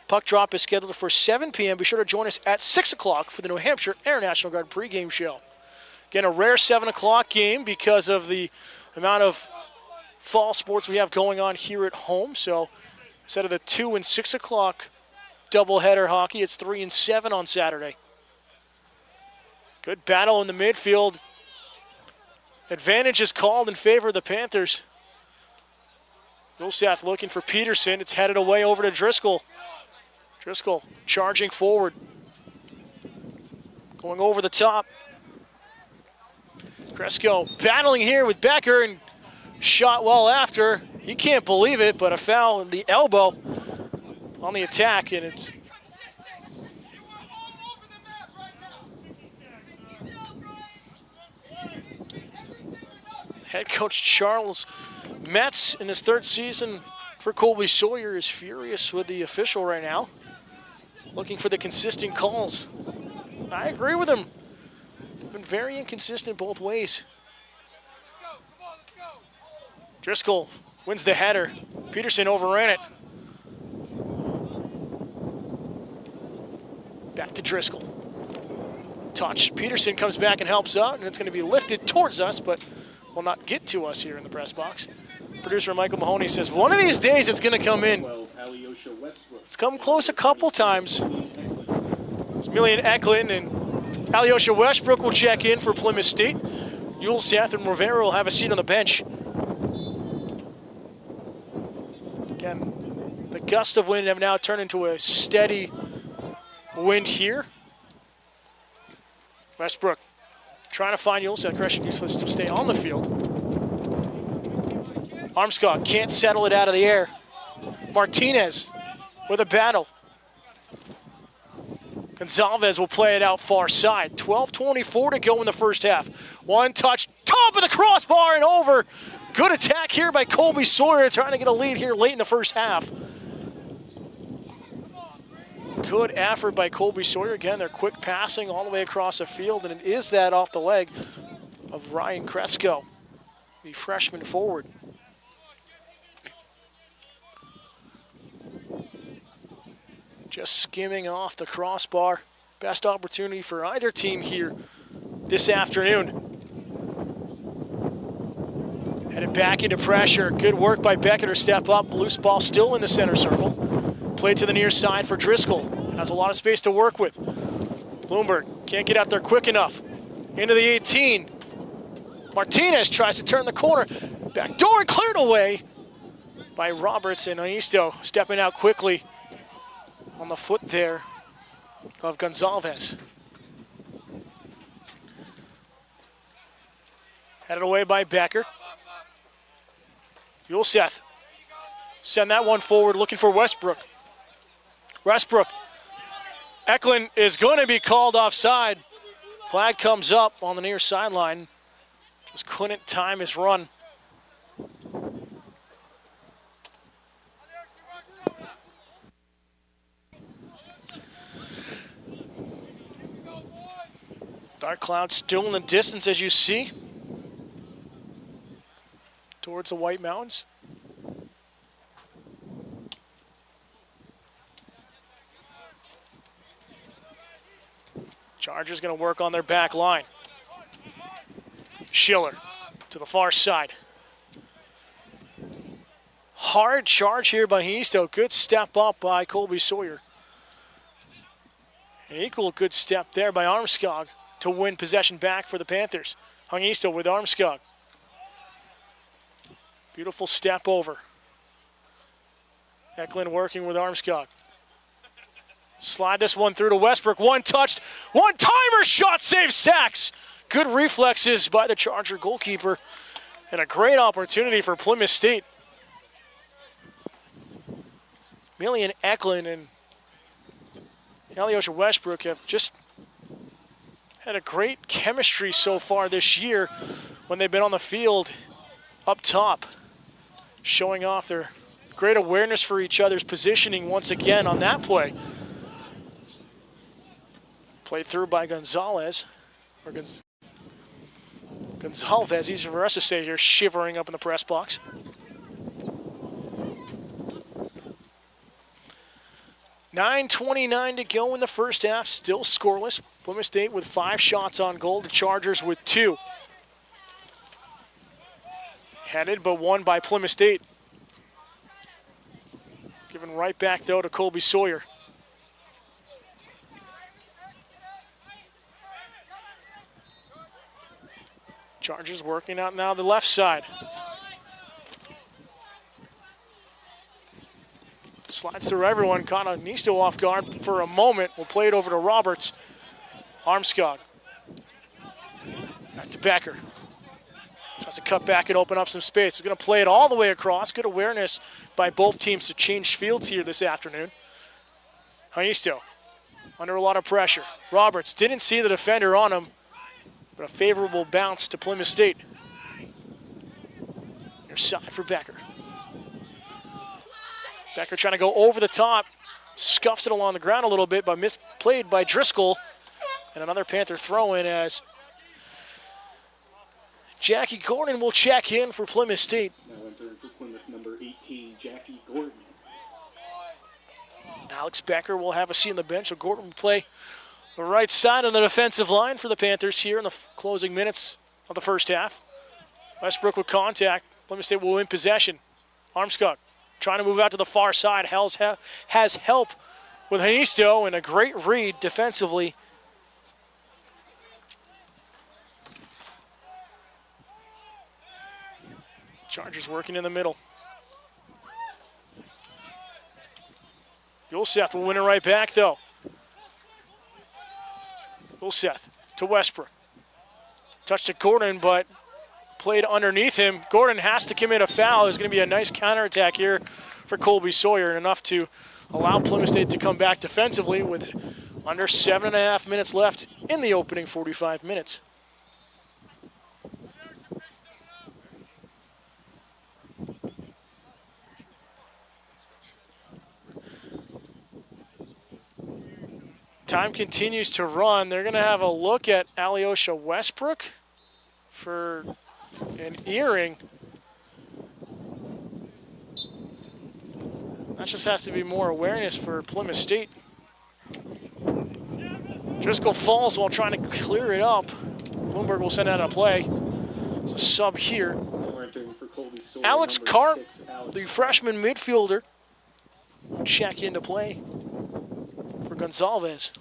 Puck drop is scheduled for 7 p.m. Be sure to join us at 6 o'clock for the New Hampshire Air National Guard pregame show. Again, a rare 7 o'clock game because of the amount of fall sports we have going on here at home. So instead of the 2 and 6 o'clock doubleheader hockey, it's 3 and 7 on Saturday. Good battle in the midfield. Advantage is called in favor of the Panthers. Ulseth looking for Peterson. It's headed away over to Driscoll. Driscoll charging forward. Going over the top. Cresco battling here with Becker and shot well after. He can't believe it, but a foul in the elbow on the attack, and it's head coach Charles Metz in his 3rd season for Colby Sawyer is furious with the official right now. looking for the consistent calls. I agree with him. Been very inconsistent both ways. Driscoll wins the header. Peterson overran it. Back to Driscoll. Touch. Peterson comes back and helps out, and it's going to be lifted towards us, but will not get to us here in the press box. Producer Michael Mahoney says, one of these days it's going to come in. It's come close a couple times. It's Millian Eklund and Alyosha Westbrook will check in for Plymouth State. Ulseth and Rivera will have a seat on the bench. Again, the gusts of wind have now turned into a steady wind here. Westbrook trying to find Ulseth. Correction, useless to stay on the field. Armskog can't settle it out of the air. Martinez with a battle. Gonzalez will play it out far side. 12:24 to go in the first half. One touch, top of the crossbar and over. Good attack here by Colby Sawyer, trying to get a lead here late in the first half. Good effort by Colby Sawyer. Again, they're quick passing all the way across the field, and it is that off the leg of Ryan Cresco, the freshman forward. Just skimming off the crossbar. Best opportunity for either team here this afternoon. Headed back into pressure. Good work by Becker to step up. Loose ball still in the center circle. Played to the near side for Driscoll. Has a lot of space to work with. Bloomberg can't get out there quick enough. Into the 18. Martinez tries to turn the corner. Back door cleared away by Roberts, and Aisto stepping out quickly on the foot there of Gonzalez. Headed away by Becker. Ulseth send that one forward, looking for Westbrook. Westbrook. Eklund is going to be called offside. Flag comes up on the near sideline. Just couldn't time his run. Dark clouds still in the distance, as you see, towards the White Mountains. Chargers going to work on their back line. Schiller to the far side. Hard charge here by Histo. Good step up by Colby Sawyer. An equal good step there by Armskog to win possession back for the Panthers. Hungisto with Armskog. Beautiful step over. Eklund working with Armskog. Slide this one through to Westbrook. One touched, one timer shot, save Sachs. Good reflexes by the Charger goalkeeper. And a great opportunity for Plymouth State. Millian Eklund and Alyosha Westbrook have just had a great chemistry so far this year when they've been on the field up top, showing off their great awareness for each other's positioning once again on that play. Played through by Gonzalez, or Gonzalez, easy for us to say here, shivering up in the press box. .29 to go in the first half, still scoreless. Plymouth State with 5 shots on goal, the Chargers with 2. Headed, but won by Plymouth State. Given right back, though, to Colby Sawyer. Chargers working out now the left side. Slides through everyone, caught Nisto off guard for a moment. We'll play it over to Roberts. Armskog. Back to Becker. Tries to cut back and open up some space. He's going to play it all the way across. Good awareness by both teams to change fields here this afternoon. Nisto under a lot of pressure. Roberts didn't see the defender on him, but a favorable bounce to Plymouth State. Near side for Becker. Becker trying to go over the top. scuffs it along the ground a little bit, but misplayed by Driscoll. And another Panther throw-in as Jackie Gordon will check in for Plymouth State. Now entering for Plymouth, number 18, Jackie Gordon. Alex Becker will have a seat on the bench, so Gordon will play the right side of the defensive line for the Panthers here in the closing minutes of the first half. Westbrook with contact. Plymouth State will win possession. Armskog trying to move out to the far side. Has help with Hanisto and a great read defensively. Chargers working in the middle. Yulseth will win it right back, though. Yulseth to Westbrook. Touch to Gordon, but played underneath him. Gordon has to commit a foul. There's going to be a nice counterattack here for Colby Sawyer, and enough to allow Plymouth State to come back defensively with under 7.5 minutes left in the opening 45 minutes. Time continues to run. They're going to have a look at Alyosha Westbrook for an earring. That just has to be more awareness for Plymouth State. Driscoll falls while trying to clear it up. Bloomberg will send out a play. It's a sub here. Alex Karp, the freshman midfielder, will check into play for Gonzalez.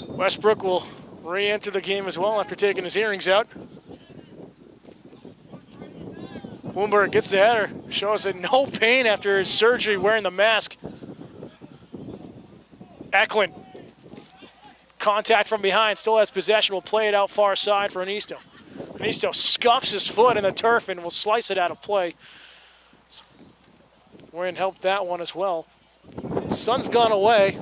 Westbrook will re-enter the game as well after taking his earrings out. Bloomberg gets the header, shows that no pain after his surgery wearing the mask. Eklund, contact from behind, still has possession, will play it out far side for Anisto. Anisto scuffs his foot in the turf and will slice it out of play. Wind helped that one as well. Sun's gone away.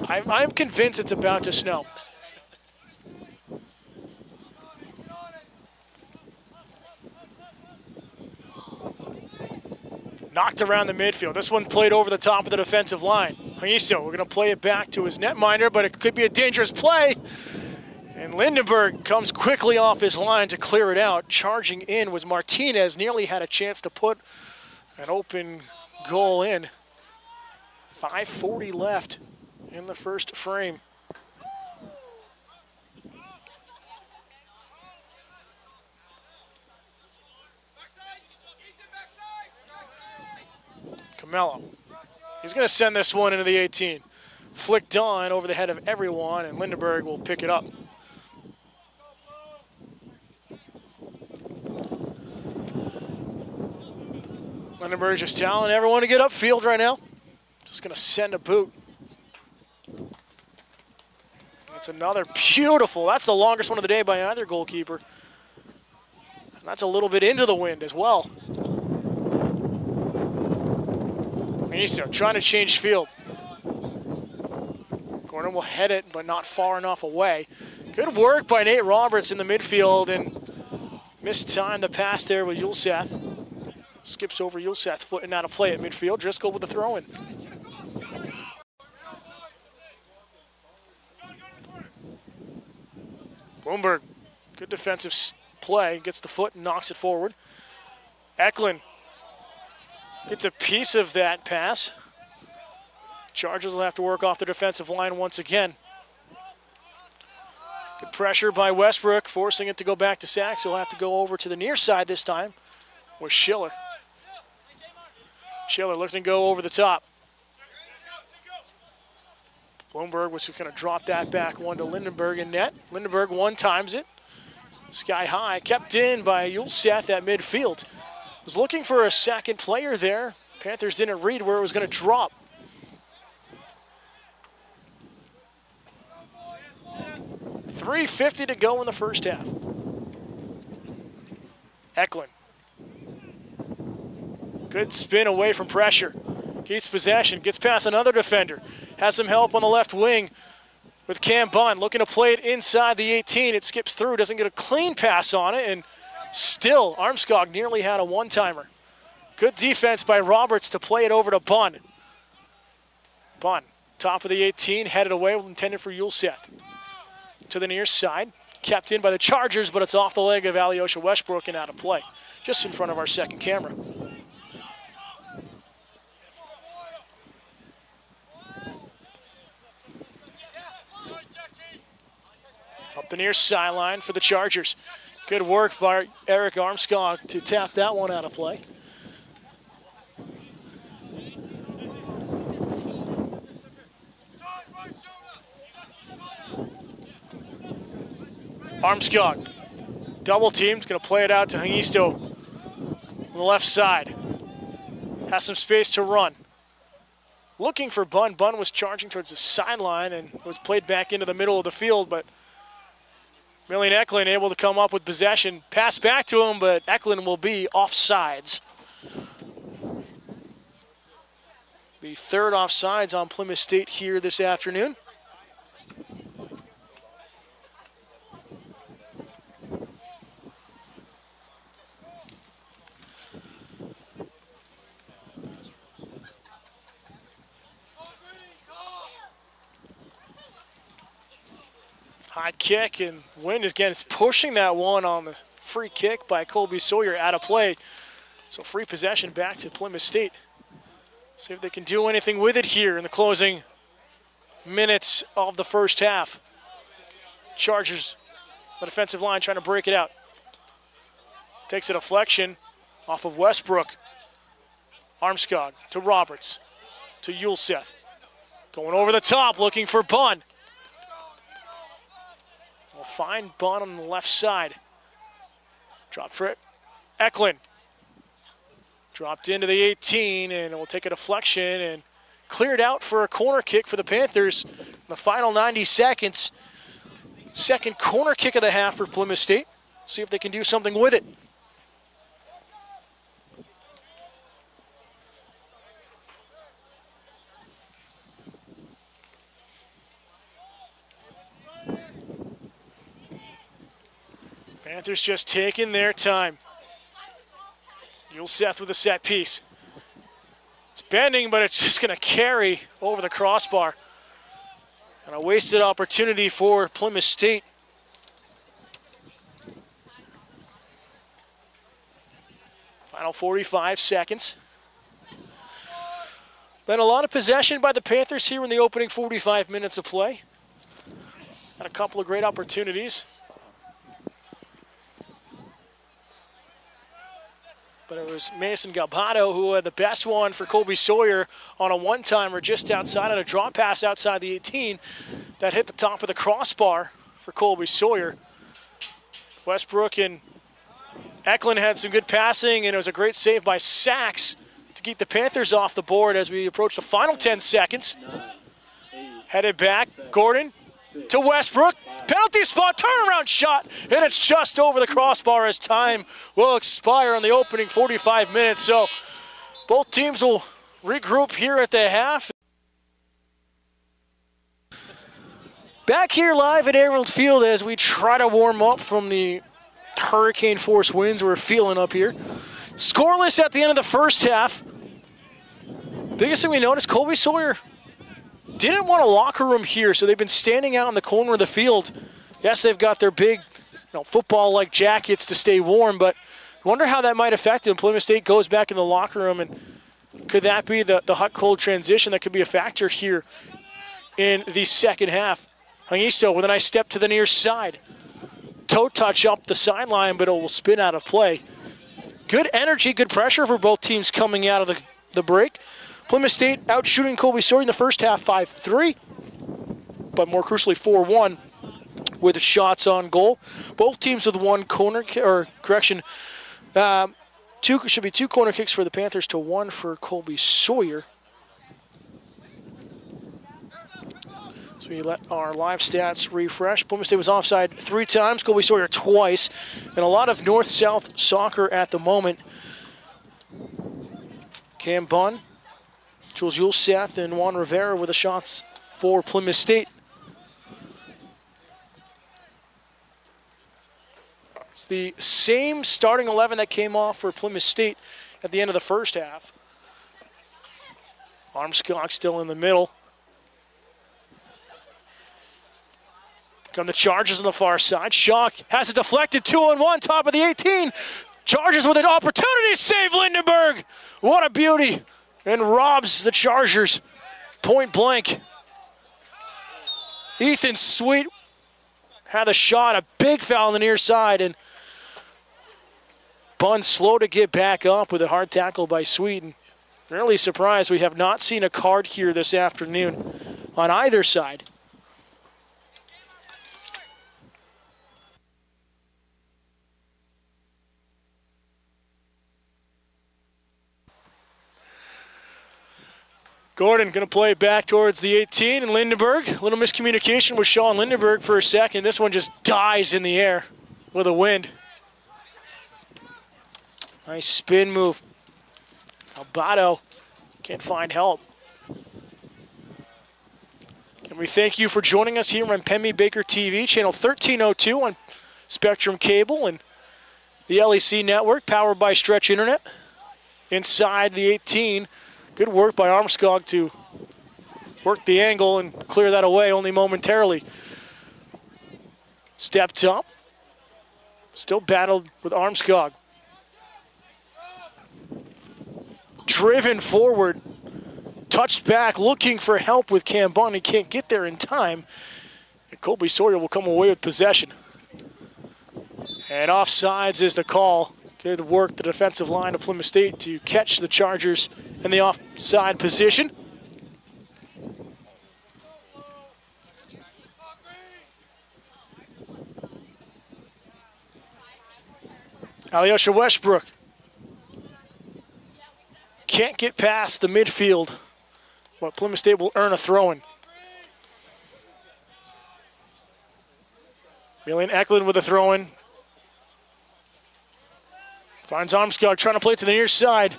I'm convinced it's about to snow. Knocked around the midfield. This one played over the top of the defensive line. Hanisto, we're going to play it back to his netminder, but it could be a dangerous play. And Lindenberg comes quickly off his line to clear it out. Charging in was Martinez, nearly had a chance to put an open goal in. 5:40 left in the first frame. Camello. He's going to send this one into the 18. Flicked on over the head of everyone, and Lindenberg will pick it up. Lindenberg just telling everyone to get upfield right now. Just going to send a boot. That's another beautiful. That's the longest one of the day by either goalkeeper. And that's a little bit into the wind as well. Anisto trying to change field. Gordon will head it, but not far enough away. Good work by Nate Roberts in the midfield, and missed time the pass there with Yulseth. Skips over Yulseth, foot and out of play at midfield. Driscoll with the throw-in. Bloomberg, good defensive play. Gets the foot and knocks it forward. Eklund gets a piece of that pass. Chargers will have to work off the defensive line once again. Good pressure by Westbrook, forcing it to go back to Sachs. He'll have to go over to the near side this time with Schiller. Schiller looking to go over the top. Bloomberg was going to drop that back one to Lindenberg in net. Lindenberg one-times it. Sky high, kept in by Yulseth at midfield. Was looking for a second player there. Panthers didn't read where it was going to drop. .350 to go in the first half. Eklund. Good spin away from pressure. Keeps possession, gets past another defender. Has some help on the left wing with Cam Bunn. Looking to play it inside the 18. It skips through, doesn't get a clean pass on it, and Still, Armskog nearly had a one-timer. Good defense by Roberts to play it over to Bunn. Bunn, top of the 18, headed away, intended for Ulseth. To the near side, kept in by the Chargers, but it's off the leg of Alyosha Westbrook and out of play, just in front of our second camera. Up the near sideline for the Chargers. Good work by Eric Armskog to tap that one out of play. Armskog, double teamed, going to play it out to Hangisto on the left side. Has some space to run. Looking for Bunn. Bunn was charging towards the sideline and was played back into the middle of the field, but Millian Eklund able to come up with possession. Pass back to him, but Eklund will be offsides. The third offsides on Plymouth State here this afternoon. High kick, and Wind again is pushing that one on the free kick by Colby Sawyer out of play. So free possession back to Plymouth State. See if they can do anything with it here in the closing minutes of the first half. Chargers, the defensive line trying to break it out. Takes a deflection off of Westbrook. Armskog to Roberts, to Ulseth. Going over the top, looking for Bunn. We'll find Bunn on the left side. Drop for it. Eklund. Dropped into the 18, and we'll take a deflection and cleared out for a corner kick for the Panthers in the final 90 seconds. Second corner kick of the half for Plymouth State. See if they can do something with it. Panthers just taking their time. Ulseth with a set piece. It's bending, but it's just going to carry over the crossbar. And a wasted opportunity for Plymouth State. Final 45 seconds. Been a lot of possession by the Panthers here in the opening 45 minutes of play. Had a couple of great opportunities. But it was Mason Galbato who had the best one for Colby Sawyer on a one-timer just outside on a draw pass outside the 18 that hit the top of the crossbar for Colby Sawyer. Westbrook and Eklund had some good passing, and it was a great save by Sachs to keep the Panthers off the board as we approach the final 10 seconds. Headed back, Gordon to Westbrook. Penalty spot, turnaround shot, and it's just over the crossbar as time will expire in the opening 45 minutes. So both teams will regroup here at the half. Back here live at Arrold Field as we try to warm up from the hurricane force winds we're feeling up here. Scoreless at the end of the first half. Biggest thing we noticed, Colby Sawyer didn't want a locker room here, so they've been standing out in the corner of the field. Yes, they've got their big, football-like jackets to stay warm, but I wonder how that might affect them. Plymouth State goes back in the locker room, and could that be the hot-cold transition that could be a factor here in the second half? Hangisto with a nice step to the near side. Toe touch up the sideline, but it will spin out of play. Good energy, good pressure for both teams coming out of the break. Plymouth State out shooting Colby Sawyer in the first half 5-3, but more crucially 4-1 with shots on goal. Both teams with one corner, should be two corner kicks for the Panthers to one for Colby Sawyer. So we let our live stats refresh. Plymouth State was offside 3 times, Colby Sawyer twice, and a lot of north-south soccer at the moment. Cam Bunn, Jules Ulseth, and Juan Rivera with the shots for Plymouth State. It's the same starting 11 that came off for Plymouth State at the end of the first half. Armskog still in the middle. Come the Chargers on the far side. Schock has it deflected, 2-on-1, top of the 18. Chargers with an opportunity to save Lindenberg. What a beauty. And robs the Chargers point blank. Ethan Sweet had a shot, a big foul on the near side, and Bunn slow to get back up with a hard tackle by Sweet. And really surprised we have not seen a card here this afternoon on either side. Gordon going to play it back towards the 18, and Lindenberg. A little miscommunication with Sean Lindenberg for a second. This one just dies in the air with a wind. Nice spin move. Albato can't find help. And we thank you for joining us here on Pemmy Baker TV, channel 1302 on Spectrum Cable and the LEC Network, powered by Stretch Internet. Inside the 18. Good work by Armskog to work the angle and clear that away only momentarily. Stepped up. Still battled with Armskog. Driven forward. Touched back, looking for help with Cam Bunn. He can't get there in time. And Colby Sawyer will come away with possession. And offsides is the call. Good work, the defensive line of Plymouth State to catch the Chargers in the offside position. Alyosha Westbrook can't get past the midfield, but Plymouth State will earn a throw-in. Millian Eklund with a throw-in. Finds Armskog trying to play it to the near side.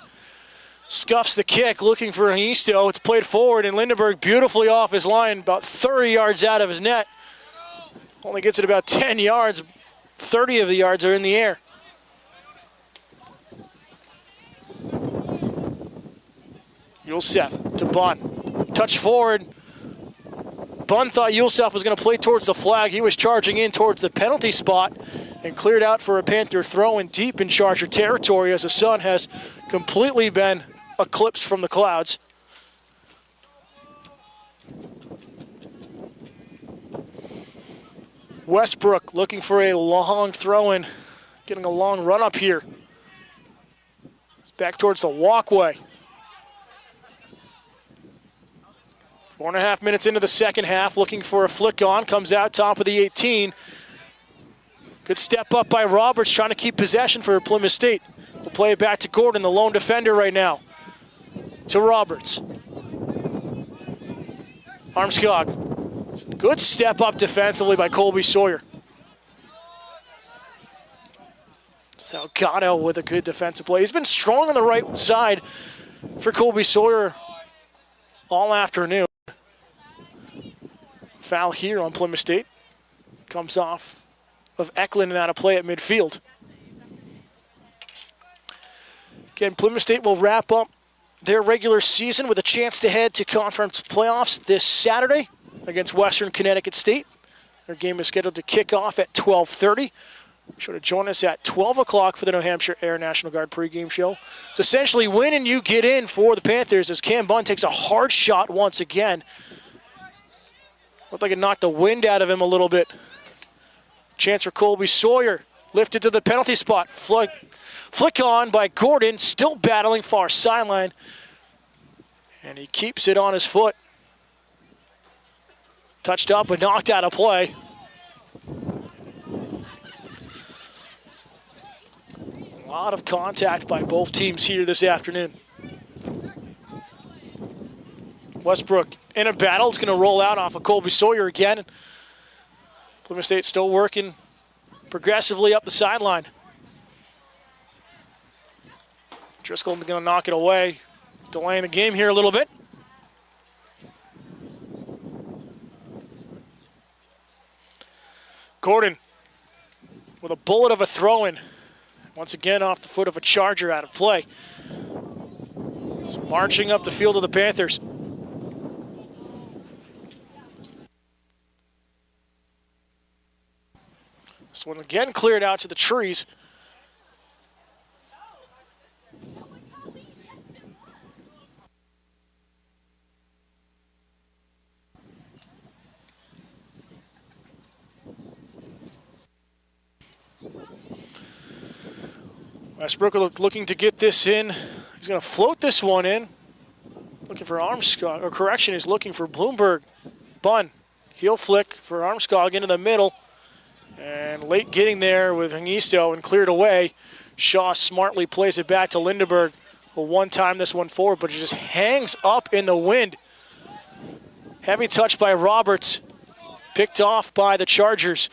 Scuffs the kick, looking for Histo. It's played forward, and Lindenberg beautifully off his line, about 30 yards out of his net. Only gets it about 10 yards. 30 of the yards are in the air. Yulsef to Bunn. Touch forward. Bunn thought Yulsef was going to play towards the flag. He was charging in towards the penalty spot and cleared out for a Panther throw-in deep in Charger territory as the sun has completely been eclipsed from the clouds. Westbrook looking for a long throw-in, getting a long run up here. It's back towards the walkway. 4.5 minutes into the second half, looking for a flick on, comes out top of the 18. Good step up by Roberts, trying to keep possession for Plymouth State. We'll play it back to Gordon, the lone defender right now. To Roberts. Armskog. Good step up defensively by Colby Sawyer. Salgado with a good defensive play. He's been strong on the right side for Colby Sawyer all afternoon. Foul here on Plymouth State. Comes off of Eklund and out of play at midfield. Again, Plymouth State will wrap up their regular season with a chance to head to conference playoffs this Saturday against Western Connecticut State. Their game is scheduled to kick off at 12:30. Be sure to join us at 12 o'clock for the New Hampshire Air National Guard pregame show. It's essentially win and you get in for the Panthers as Cam Bunn takes a hard shot once again. Looked like it knocked the wind out of him a little bit. Chance for Colby Sawyer. Lifted to the penalty spot. Flick on by Gordon. Still battling far sideline. And he keeps it on his foot. Touched up but knocked out of play. A lot of contact by both teams here this afternoon. Westbrook in a battle. It's going to roll out off of Colby Sawyer again. Plymouth State still working progressively up the sideline. Driscoll going to knock it away, delaying the game here a little bit. Gordon with a bullet of a throw-in. Once again off the foot of a Charger out of play. Marching up the field of the Panthers. This one again cleared out to the trees. Westbrook looking to get this in. He's going to float this one in. Looking for Armskog, or correction, he's looking for Bloomberg. Bunn, heel flick for Armskog into the middle. And late getting there with Hangisto and cleared away. Shaw smartly plays it back to Lindenberg. Will one-time this one forward, but it just hangs up in the wind. Heavy touch by Roberts. Picked off by the Chargers.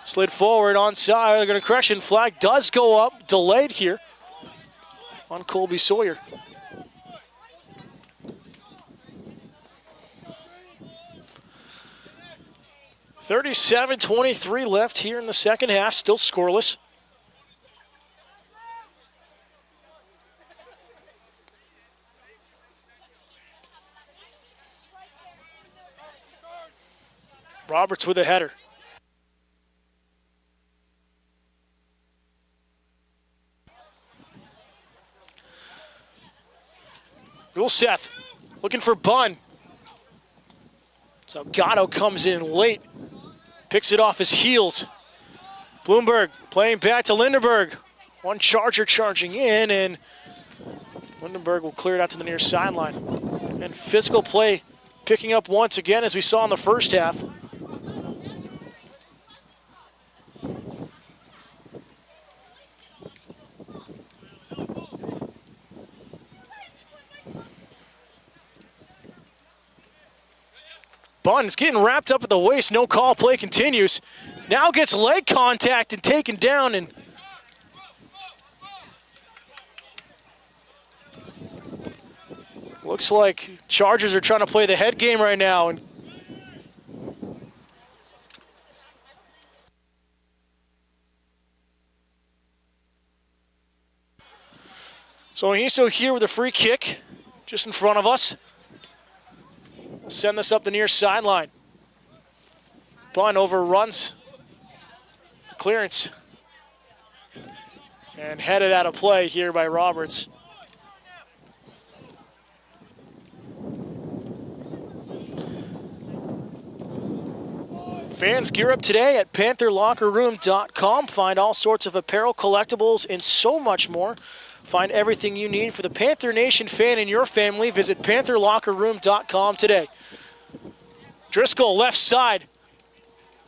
Slid forward onside. They're going to correction. Flag does go up. Delayed here on Colby Sawyer. .37-23 left here in the second half. Still scoreless. Roberts with a header. Seth looking for Bunn. So Gatto comes in late. Picks it off his heels. Bloomberg playing back to Lindenberg. One Charger charging in, and Lindenberg will clear it out to the near sideline. And physical play picking up once again, as we saw in the first half. Bunn's getting wrapped up at the waist. No call. Play continues. Now gets leg contact and taken down. And looks like Chargers are trying to play the head game right now. And so Hiso here with a free kick just in front of us. Send this up the near sideline. Bunn overruns the clearance. And headed out of play here by Roberts. Fans gear up today at PantherLockerRoom.com. Find all sorts of apparel, collectibles, and so much more. Find everything you need for the Panther Nation fan and your family. Visit PantherLockerRoom.com today. Driscoll, left side,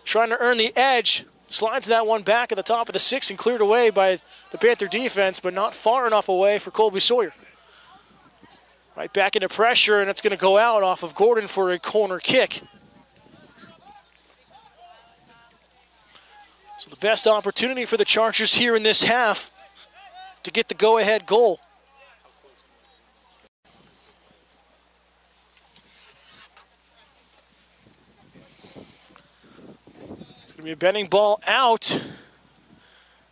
trying to earn the edge. Slides that one back at the top of the 6 and cleared away by the Panther defense, but not far enough away for Colby Sawyer. Right back into pressure, and it's going to go out off of Gordon for a corner kick. So the best opportunity for the Chargers here in this half to get the go-ahead goal. It's going to be a bending ball out.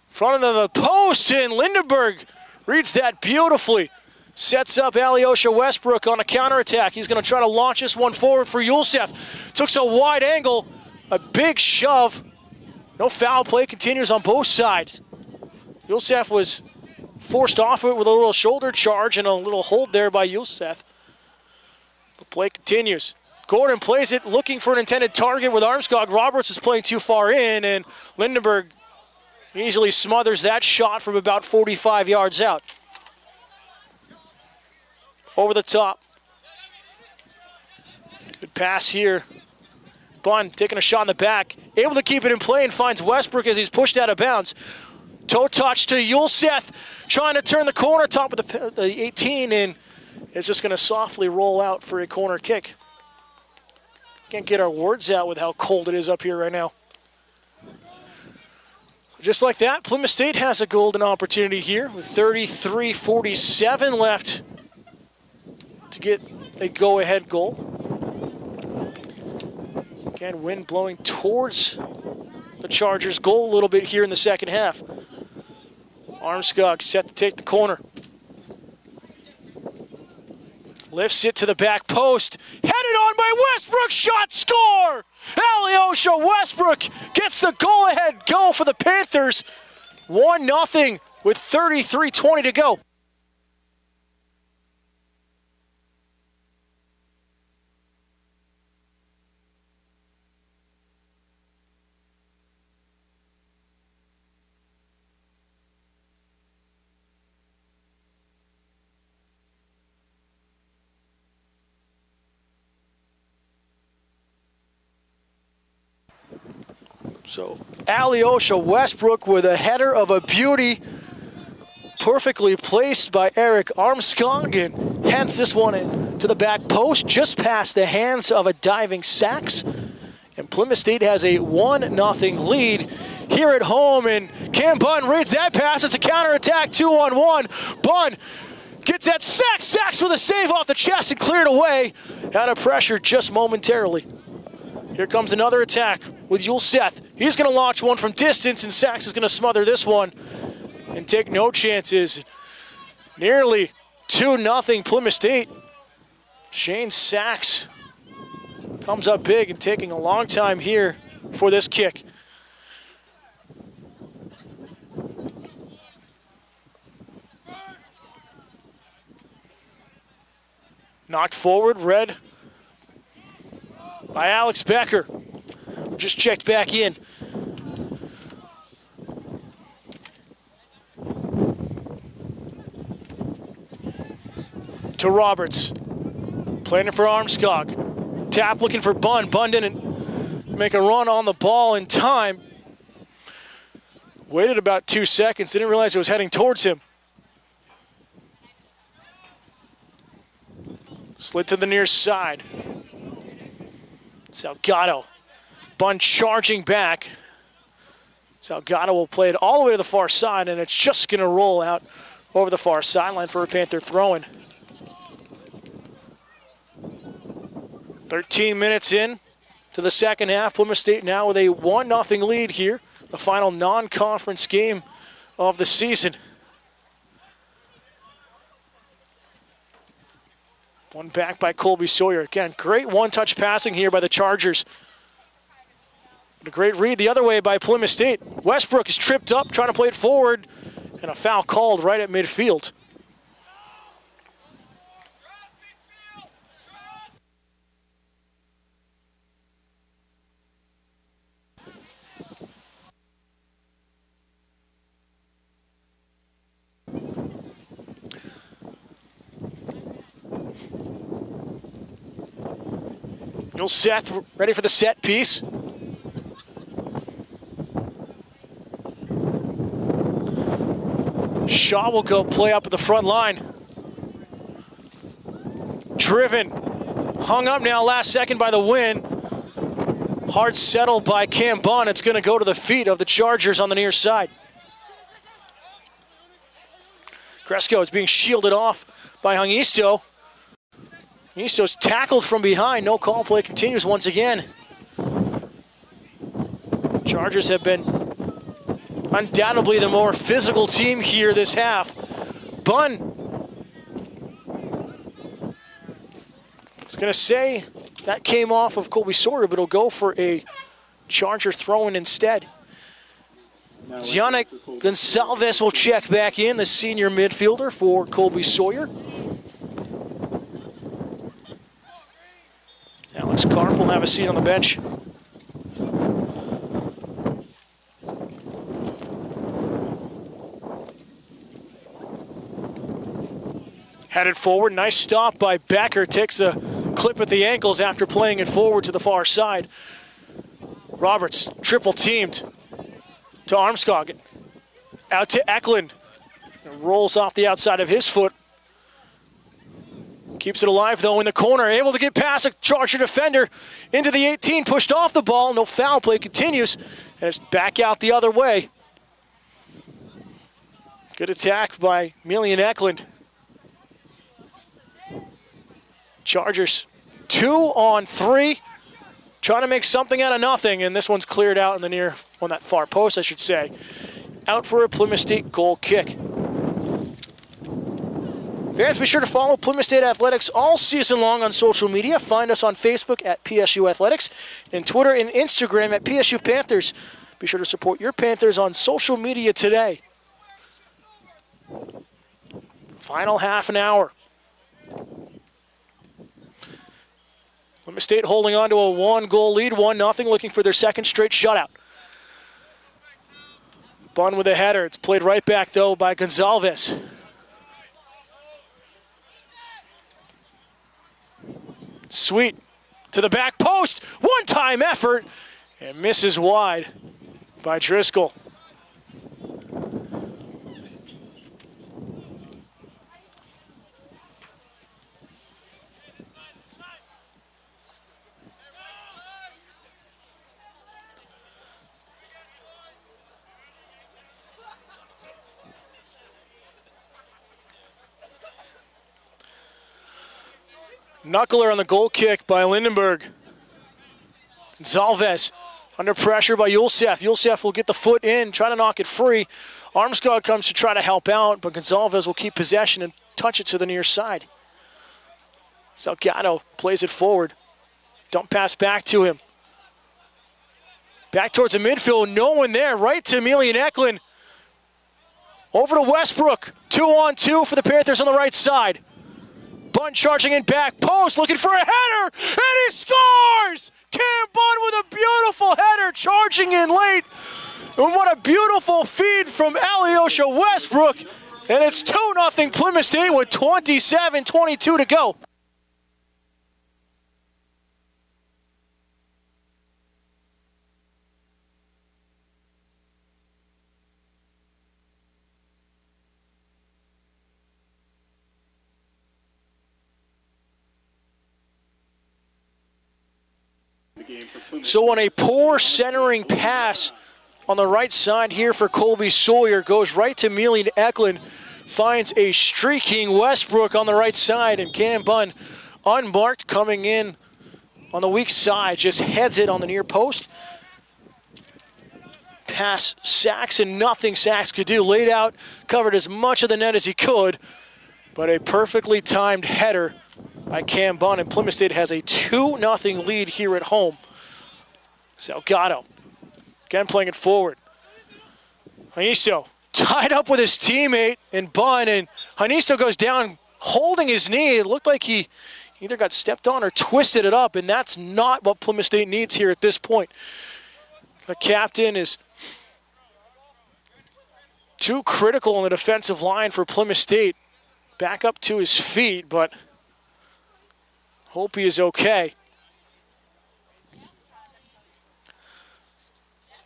Front of the post, and Lindenberg reads that beautifully. Sets up Alyosha Westbrook on a counterattack. He's going to try to launch this one forward for Yulseth. Took a wide angle, a big shove. No foul play continues on both sides. Yulseth was forced off it with a little shoulder charge and a little hold there by Yulseth. The play continues. Gordon plays it, looking for an intended target with Armskog. Roberts is playing too far in, and Lindenberg easily smothers that shot from about 45 yards out. Over the top. Good pass here. Bunn taking a shot in the back. Able to keep it in play and finds Westbrook as he's pushed out of bounds. Toe touch to Yulseth. Trying to turn the corner, top of the 18, and it's just going to softly roll out for a corner kick. Can't get our words out with how cold it is up here right now. Just like that, Plymouth State has a golden opportunity here with 33:47 left to get a go-ahead goal. Again, wind blowing towards the Chargers' goal a little bit here in the second half. Armskog set to take the corner. Lifts it to the back post. Headed on by Westbrook. Shot, score! Alyosha Westbrook gets the goal-ahead goal for the Panthers. 1-0 with 33:20 to go. So Alyosha Westbrook with a header of a beauty, perfectly placed by Eric Armskog, and hence this one into the back post, just past the hands of a diving Sachs. And Plymouth State has a 1-0 lead here at home, and Cam Bunn reads that pass. It's a counterattack, 2-on-1. Bunn gets that sack. Sachs with a save off the chest and cleared away. Out of pressure just momentarily. Here comes another attack with Yul Seth. He's going to launch one from distance, and Sachs is going to smother this one and take no chances. Nearly 2-0 Plymouth State. Shane Sachs comes up big and taking a long time here for this kick. Knocked forward, read by Alex Becker, who just checked back in. To Roberts, playing it for Armskog. Tap looking for Bunn. Bunn didn't make a run on the ball in time. Waited about 2 seconds, didn't realize it was heading towards him. Slid to the near side. Salgado. Bunn charging back. Salgado will play it all the way to the far side, and it's just going to roll out over the far sideline for a Panther throw-in. 13 minutes in to the second half. Plymouth State now with a 1-0 lead here. The final non-conference game of the season. One back by Colby Sawyer. Again, great one-touch passing here by the Chargers. And a great read the other way by Plymouth State. Westbrook is tripped up, trying to play it forward, and a foul called right at midfield. You'll Seth ready for the set piece. Shaw will go play up at the front line. Driven. Hung up now last second by the wind. Hard settle by Cam Bunn. It's going to go to the feet of the Chargers on the near side. Cresco is being shielded off by Hungisto. Hungisto's tackled from behind. No call. Play continues once again. Chargers have been undoubtedly the more physical team here this half. Bunn is going to say that came off of Colby Sawyer, but he'll go for a Charger throw-in instead. Zionic Gonsalves will check back in, the senior midfielder for Colby Sawyer. Alex Karp will have a seat on the bench. Headed forward, nice stop by Becker. Takes a clip at the ankles after playing it forward to the far side. Roberts, triple teamed to Armskog. Out to Eklund. Rolls off the outside of his foot. Keeps it alive, though, in the corner. Able to get past a Charger defender into the 18. Pushed off the ball. No foul. Play continues. And it's back out the other way. Good attack by Milian Eklund. Chargers 2-on-3. trying to make something out of nothing, and this one's cleared out in the near, on that far post, I should say. Out for a Plymouth State goal kick. Fans, be sure to follow Plymouth State Athletics all season long on social media. Find us on Facebook at PSU Athletics and Twitter and Instagram at PSU Panthers. Be sure to support your Panthers on social media today. Final half an hour. Plymouth State holding on to a 1-goal lead, 1-0, looking for their second straight shutout. Bunn with a header. It's played right back, though, by Gonzalez. Sweet to the back post. One-time effort. And misses wide by Driscoll. Knuckler on the goal kick by Lindenberg. Gonzalez under pressure by Yulsef. Yulsef will get the foot in, try to knock it free. Armstrong comes to try to help out, but Gonzalez will keep possession and touch it to the near side. Salgado plays it forward. Dump pass back to him. Back towards the midfield, no one there. Right to Emilian Eklund. Over to Westbrook. 2-on-2 for the Panthers on the right side. Bunn charging in back post, looking for a header, and he scores! Cam Bunn with a beautiful header, charging in late. And what a beautiful feed from Alyosha Westbrook. And it's 2-0 Plymouth State with 27-22 to go. So on a poor centering pass on the right side here for Colby Sawyer, goes right to Emilian Eklund, finds a streaking Westbrook on the right side, and Cam Bunn unmarked coming in on the weak side, just heads it on the near post. Pass Sachs, and nothing Sachs could do. Laid out, covered as much of the net as he could, but a perfectly timed header by Cam Bunn, and Plymouth State has a 2-0 lead here at home. Salgado, again playing it forward. Hanisto tied up with his teammate and Bunn, and Hanisto goes down holding his knee. It looked like he either got stepped on or twisted it up, and that's not what Plymouth State needs here at this point. The captain is too critical in the defensive line for Plymouth State. Back up to his feet, but hope he is okay.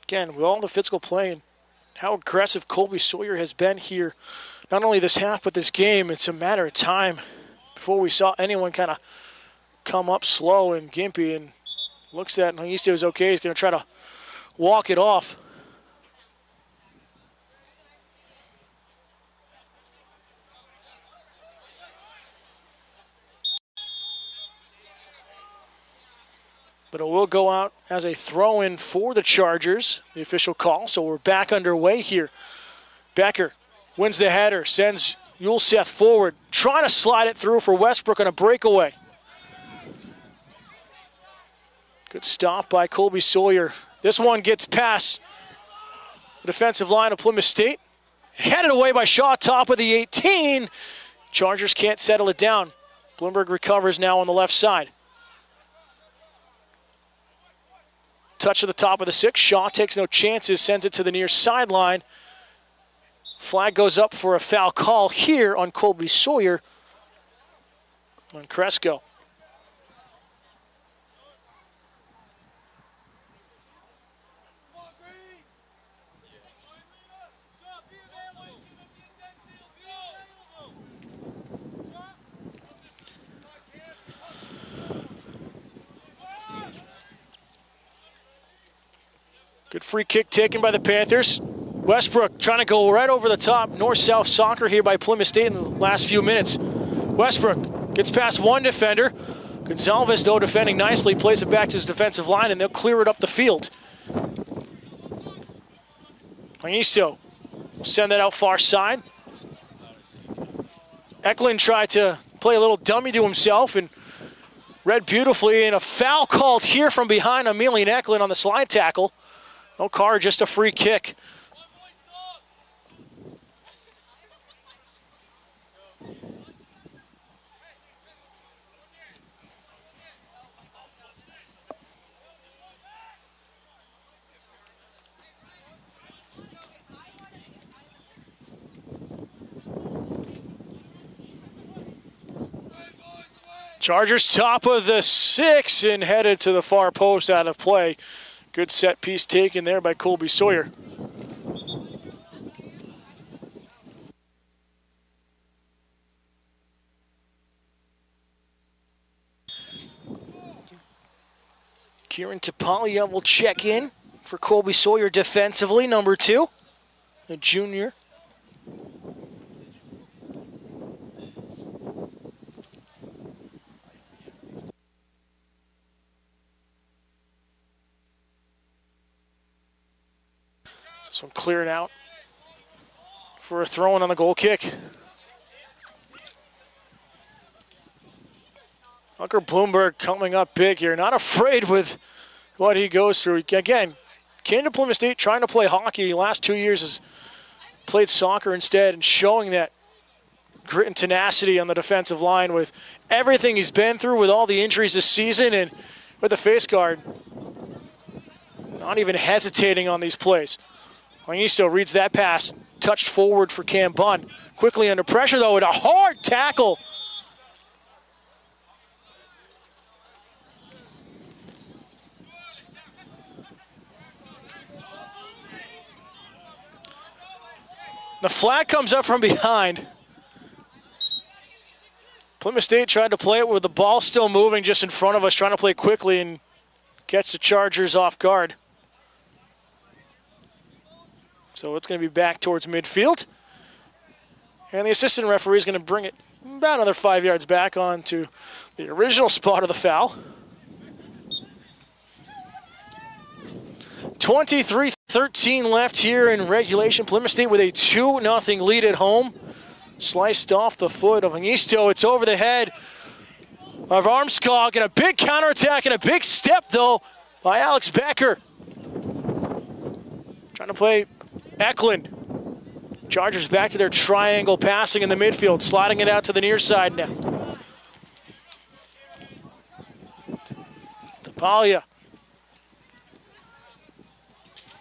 Again, with all the physical play and how aggressive Colby Sawyer has been here, not only this half but this game, it's a matter of time before we saw anyone kind of come up slow and gimpy, and looks at Hanisto is okay. He's going to try to walk it off. But it will go out as a throw-in for the Chargers, the official call. So we're back underway here. Becker wins the header, sends Yulseth forward, trying to slide it through for Westbrook on a breakaway. Good stop by Colby Sawyer. This one gets past the defensive line of Plymouth State. Headed away by Shaw, top of the 18. Chargers can't settle it down. Bloomberg recovers now on the left side. Touch to the top of the 6. Shaw takes no chances, sends it to the near sideline. Flag goes up for a foul call here on Colby Sawyer on Cresco. Good free kick taken by the Panthers. Westbrook trying to go right over the top. North-south soccer here by Plymouth State in the last few minutes. Westbrook gets past one defender. Gonzalez, though, defending nicely, plays it back to his defensive line, and they'll clear it up the field. Mangisto will send that out far side. Eklund tried to play a little dummy to himself and read beautifully, and a foul called here from behind Emilian Eklund on the slide tackle. No card, just a free kick. Chargers top of the 6 and headed to the far post out of play. Good set piece taken there by Colby Sawyer. Kieran Tapalia will check in for Colby Sawyer defensively, number 2, a junior. This one cleared out for a throw-in on the goal kick. Hunter Bloomberg coming up big here. Not afraid with what he goes through. Again, came to Plymouth State trying to play hockey. Last 2 years has played soccer instead, and showing that grit and tenacity on the defensive line with everything he's been through, with all the injuries this season, and with the face guard. Not even hesitating on these plays. Mangisto reads that pass, touched forward for Cam Bunn. Quickly under pressure, though, with a hard tackle. The flag comes up from behind. Plymouth State tried to play it with the ball still moving just in front of us, trying to play quickly and catch the Chargers off guard. So it's going to be back towards midfield. And the assistant referee is going to bring it about another 5 yards back onto the original spot of the foul. 23-13 left here in regulation. Plymouth State with a 2-0 lead at home. Sliced off the foot of Mangisto. It's over the head of Armskog, and a big counterattack and a big step, though, by Alex Becker. Trying to play Eklund. Chargers back to their triangle passing in the midfield, sliding it out to the near side now. Tapalia.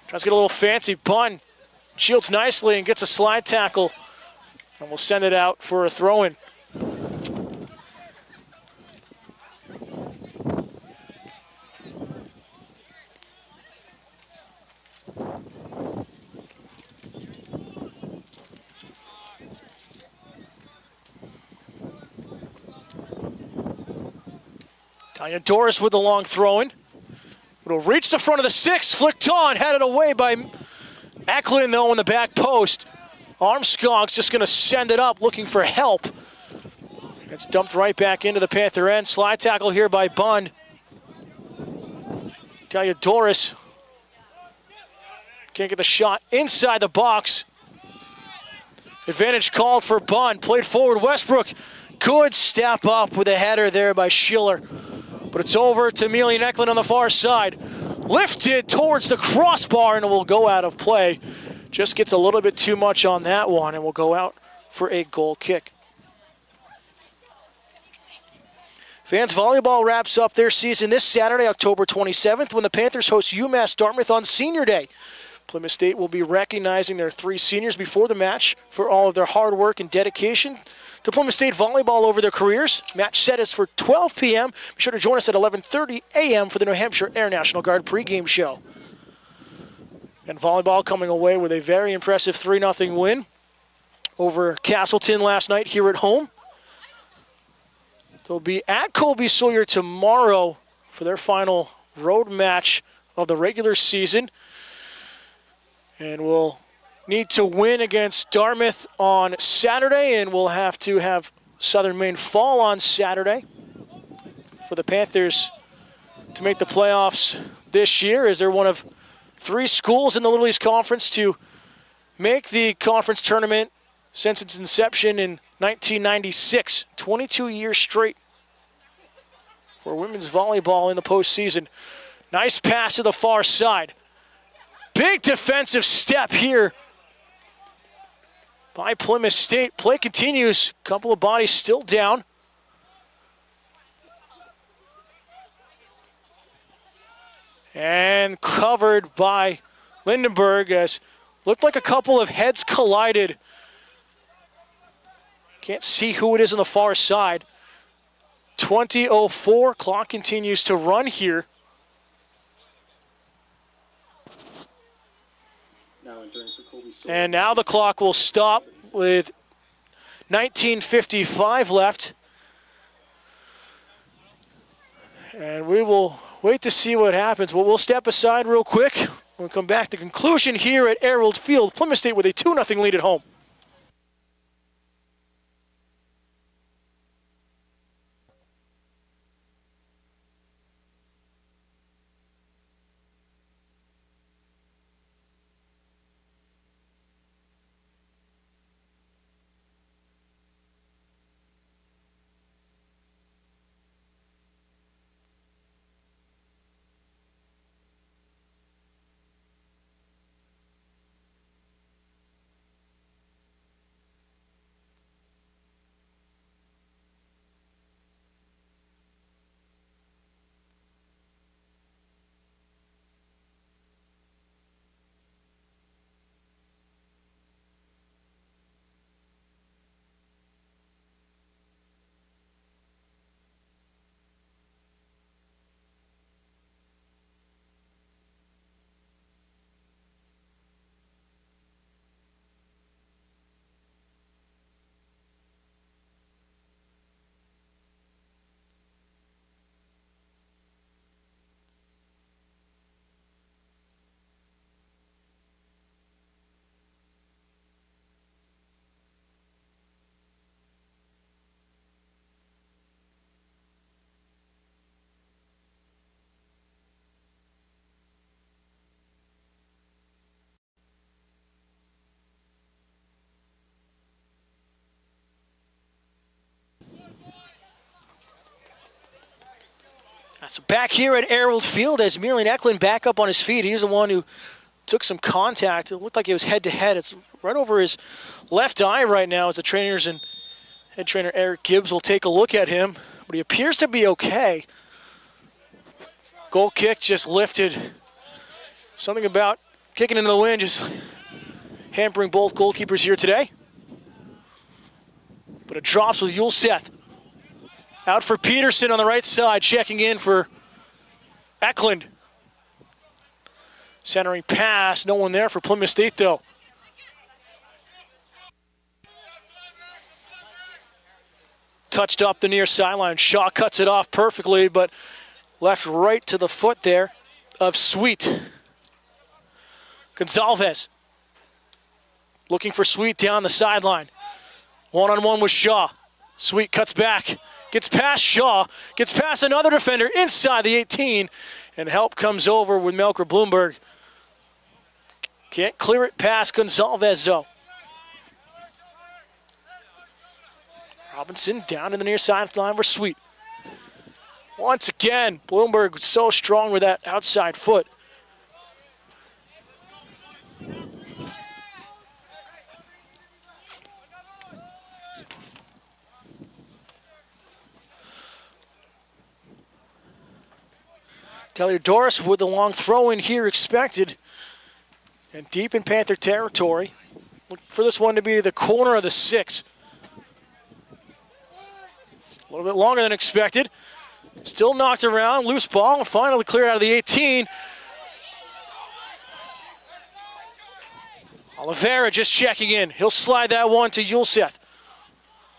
Tries to get a little fancy. Bunn shields nicely and gets a slide tackle. And we'll send it out for a throw-in. Doris with the long throw-in. It'll reach the front of the 6, flicked on, headed away by Eklund, though, in the back post. Armskog's just going to send it up, looking for help. It's dumped right back into the Panther end. Slide tackle here by Bunn. Doris can't get the shot inside the box. Advantage called for Bunn. Played forward, Westbrook. Good step up with a header there by Schiller. But it's over to Emilian Eklund on the far side. Lifted towards the crossbar, and it will go out of play. Just gets a little bit too much on that one, and will go out for a goal kick. Fans volleyball wraps up their season this Saturday, October 27th, when the Panthers host UMass Dartmouth on Senior Day. Plymouth State will be recognizing their 3 seniors before the match for all of their hard work and dedication to Plymouth State volleyball over their careers. Match set is for 12 p.m. Be sure to join us at 11:30 a.m. for the New Hampshire Air National Guard pregame show. And volleyball coming away with a very impressive 3-0 win over Castleton last night here at home. They'll be at Colby Sawyer tomorrow for their final road match of the regular season. And we'll need to win against Dartmouth on Saturday, and we'll have to have Southern Maine fall on Saturday for the Panthers to make the playoffs this year, as they're one of 3 schools in the Little East Conference to make the conference tournament since its inception in 1996. 22 years straight for women's volleyball in the postseason. Nice pass to the far side. Big defensive step here by Plymouth State. Play continues. Couple of bodies still down. And covered by Lindenberg, as looked like a couple of heads collided. Can't see who it is on the far side. 20:04, clock continues to run here. And now the clock will stop with 19:55 left. And we will wait to see what happens. Well, we'll step aside real quick. We'll come back to conclusion here at Arrold Field. Plymouth State with a 2-0 lead at home. So back here at Arrold Field as Miriam Eklund back up on his feet. He's the one who took some contact. It looked like it was head-to-head. It's right over his left eye right now as the trainers and head trainer Eric Gibbs will take a look at him. But he appears to be okay. Goal kick just lifted. Something about kicking into the wind just hampering both goalkeepers here today. But it drops with Yulseth. Out for Peterson on the right side, checking in for Eklund. Centering pass, no one there for Plymouth State though. Touched up the near sideline. Shaw cuts it off perfectly, but left right to the foot there of Sweet. Gonzalez looking for Sweet down the sideline. One-on-one with Shaw. Sweet cuts back. Gets past Shaw, gets past another defender inside the 18, and help comes over with Melker Bloomberg. Can't clear it past Gonzalez, though. Robinson down in the near sideline for Sweet. Once again, Bloomberg so strong with that outside foot. Doris with the long throw in here expected. And deep in Panther territory. Look for this one to be the corner of the 6. A little bit longer than expected. Still knocked around, loose ball, finally cleared out of the 18. Oliveira just checking in. He'll slide that one to Yulseth.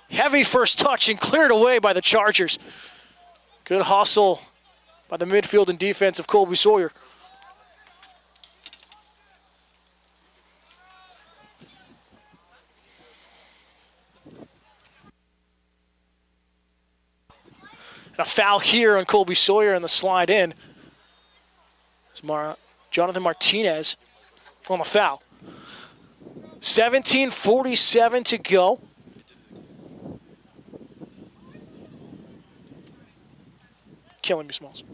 Heavy first touch and cleared away by the Chargers. Good hustle by the midfield and defense of Colby Sawyer. A foul here on Colby Sawyer and the slide in. It's Jonathan Martinez on the foul. 17:47 to go. Killing me, Smalls.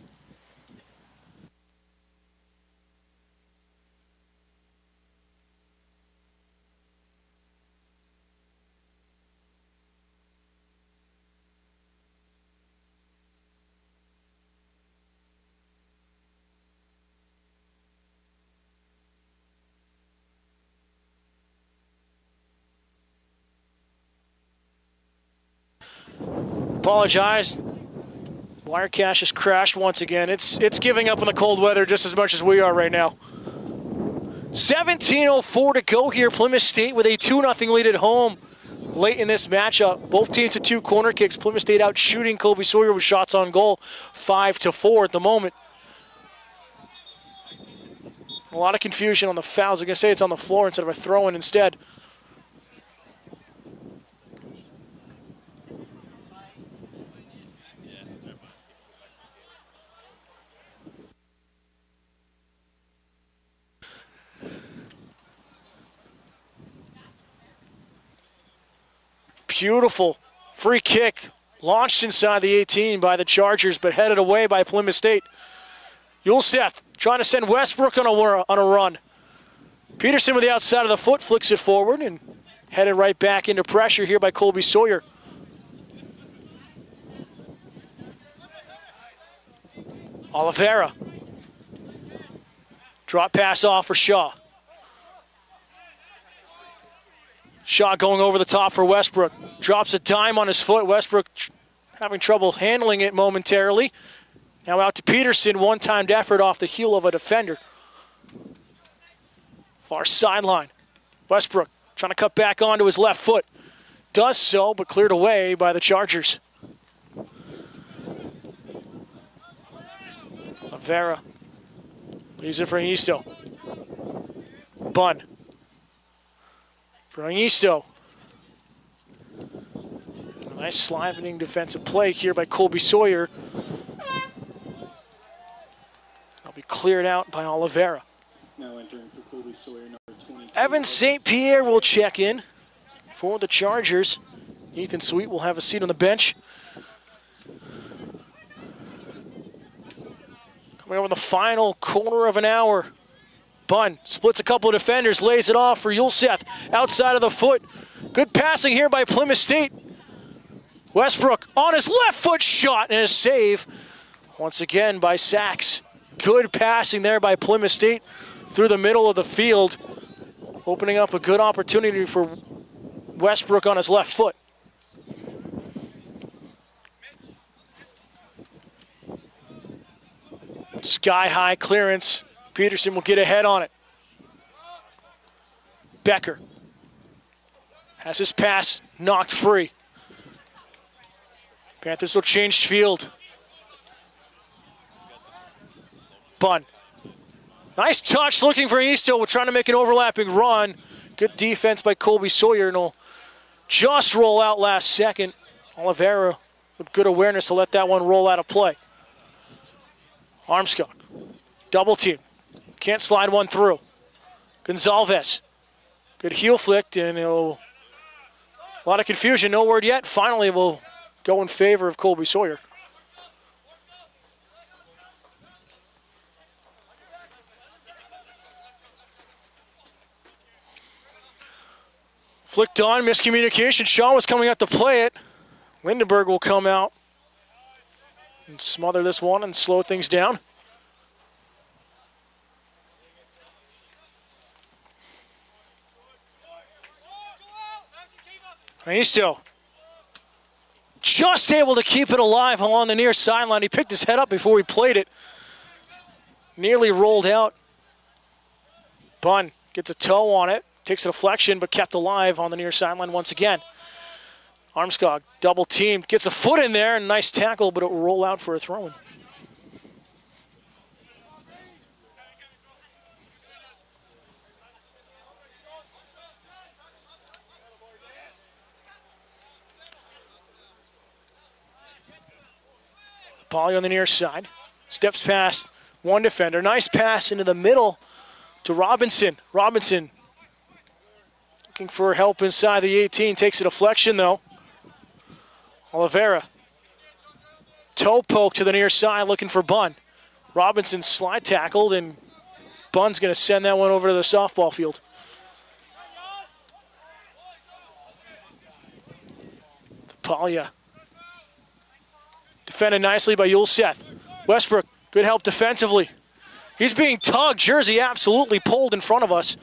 Apologize. Wirecache has crashed once again. It's giving up in the cold weather just as much as we are right now. 17:04 to go here. Plymouth State with a 2-0 lead at home late in this matchup. Both teams with 2 corner kicks. Plymouth State out shooting Colby Sawyer with shots on goal. 5-4 at the moment. A lot of confusion on the fouls. I'm going to say it's on the floor instead of a throw-in instead. Beautiful free kick launched inside the 18 by the Chargers, but headed away by Plymouth State. Yulseth trying to send Westbrook on a run. Peterson with the outside of the foot flicks it forward and headed right back into pressure here by Colby Sawyer. Oliveira. Drop pass off for Shaw. Shaw going over the top for Westbrook. Drops a dime on his foot. Westbrook having trouble handling it momentarily. Now out to Peterson. One-timed effort off the heel of a defender. Far sideline. Westbrook trying to cut back onto his left foot. Does so, but cleared away by the Chargers. Vera leaves it for Isto. Bunn. Frangisto. A nice sliding defensive play here by Colby Sawyer. That'll be cleared out by Oliveira. Now entering for Colby Sawyer, number 22. Evan St. Pierre will check in for the Chargers. Ethan Sweet will have a seat on the bench. Coming over the final quarter of an hour. Bunn splits a couple of defenders, lays it off for Yulseth. Outside of the foot. Good passing here by Plymouth State. Westbrook on his left foot shot and a save. Once again by Sachs. Good passing there by Plymouth State through the middle of the field. Opening up a good opportunity for Westbrook on his left foot. Sky-high clearance. Peterson will get ahead on it. Becker has his pass knocked free. Panthers will change field. Bunn. Nice touch looking for Easto. We're trying to make an overlapping run. Good defense by Colby Sawyer, and will just roll out last second. Oliveira with good awareness to let that one roll out of play. Armskog. Double team. Can't slide one through. Gonzalez. Good heel flick, and a lot of confusion. No word yet. Finally, will go in favor of Colby Sawyer. Flicked on, miscommunication. Shaw was coming out to play it. Lindenberg will come out and smother this one and slow things down. And he's still just able to keep it alive along the near sideline. He picked his head up before he played it. Nearly rolled out. Bunn gets a toe on it. Takes a deflection, but kept alive on the near sideline once again. Armskog, double team, gets a foot in there, and nice tackle, but it will roll out for a throw-in. Polly on the near side. Steps past one defender. Nice pass into the middle to Robinson. Robinson looking for help inside the 18. Takes a deflection, though. Oliveira. Toe poke to the near side, looking for Bunn. Robinson slide tackled, and Bunn's going to send that one over to the softball field. Palia. Defended nicely by Yulseth. Westbrook, good help defensively. He's being tugged. Jersey absolutely pulled in front of us.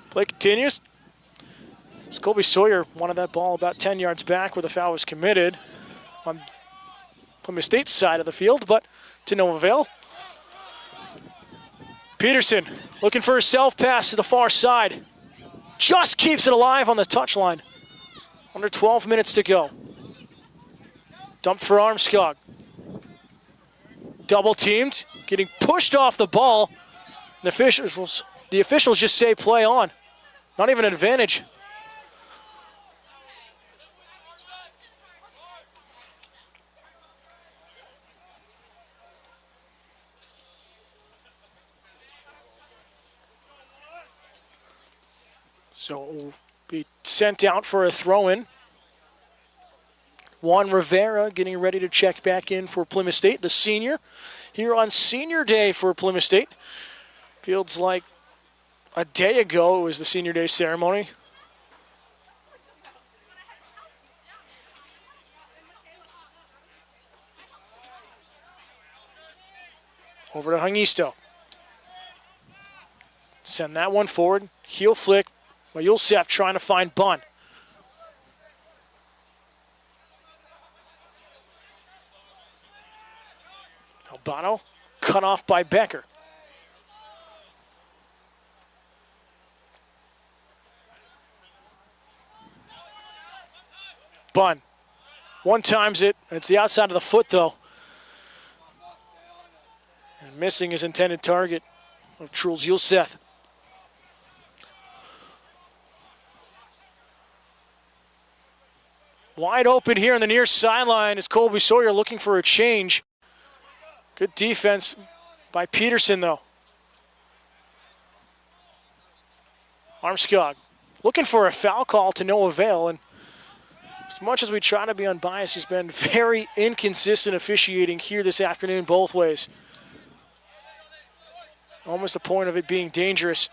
Play continues. Colby Sawyer wanted that ball about 10 yards back where the foul was committed on Plymouth State's side of the field, but to no avail. Peterson looking for a self-pass to the far side. Just keeps it alive on the touchline. Under 12 minutes to go. Dumped for Armskog. Double teamed, getting pushed off the ball. The officials just say play on. Not even an advantage. So it will be sent out for a throw-in. Juan Rivera getting ready to check back in for Plymouth State, the senior, here on senior day for Plymouth State. Feels like a day ago it was the senior day ceremony. Over to Hangisto. Send that one forward. Heel flick. Well, Yulseth trying to find Bunn. Albano cut off by Becker. Bunn. One times it. It's the outside of the foot, though. And missing his intended target of Truls Yulseth. Wide open here on the near sideline is Colby Sawyer looking for a change. Good defense by Peterson, though. Armskog looking for a foul call to no avail. And as much as we try to be unbiased, he's been very inconsistent officiating here this afternoon both ways. Almost the point of it being dangerous.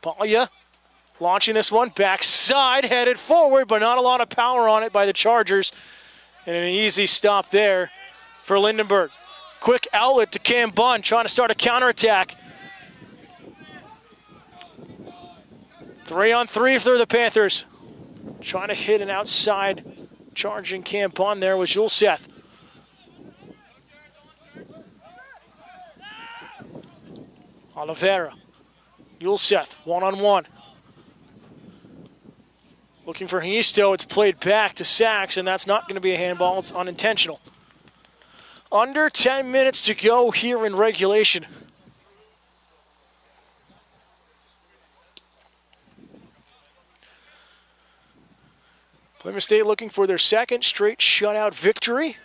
Palia launching this one, backside, headed forward, but not a lot of power on it by the Chargers. And an easy stop there for Lindenberg. Quick outlet to Cam Bunn, trying to start a counterattack. 3-on-3 for the Panthers. Trying to hit an outside charging Cam Bunn there was Yulseth. Oliveira. Yulseth, one-on-one. Looking for Histo. It's played back to Sachs, and that's not going to be a handball. It's unintentional. Under 10 minutes to go here in regulation. Plymouth State looking for their second straight shutout victory.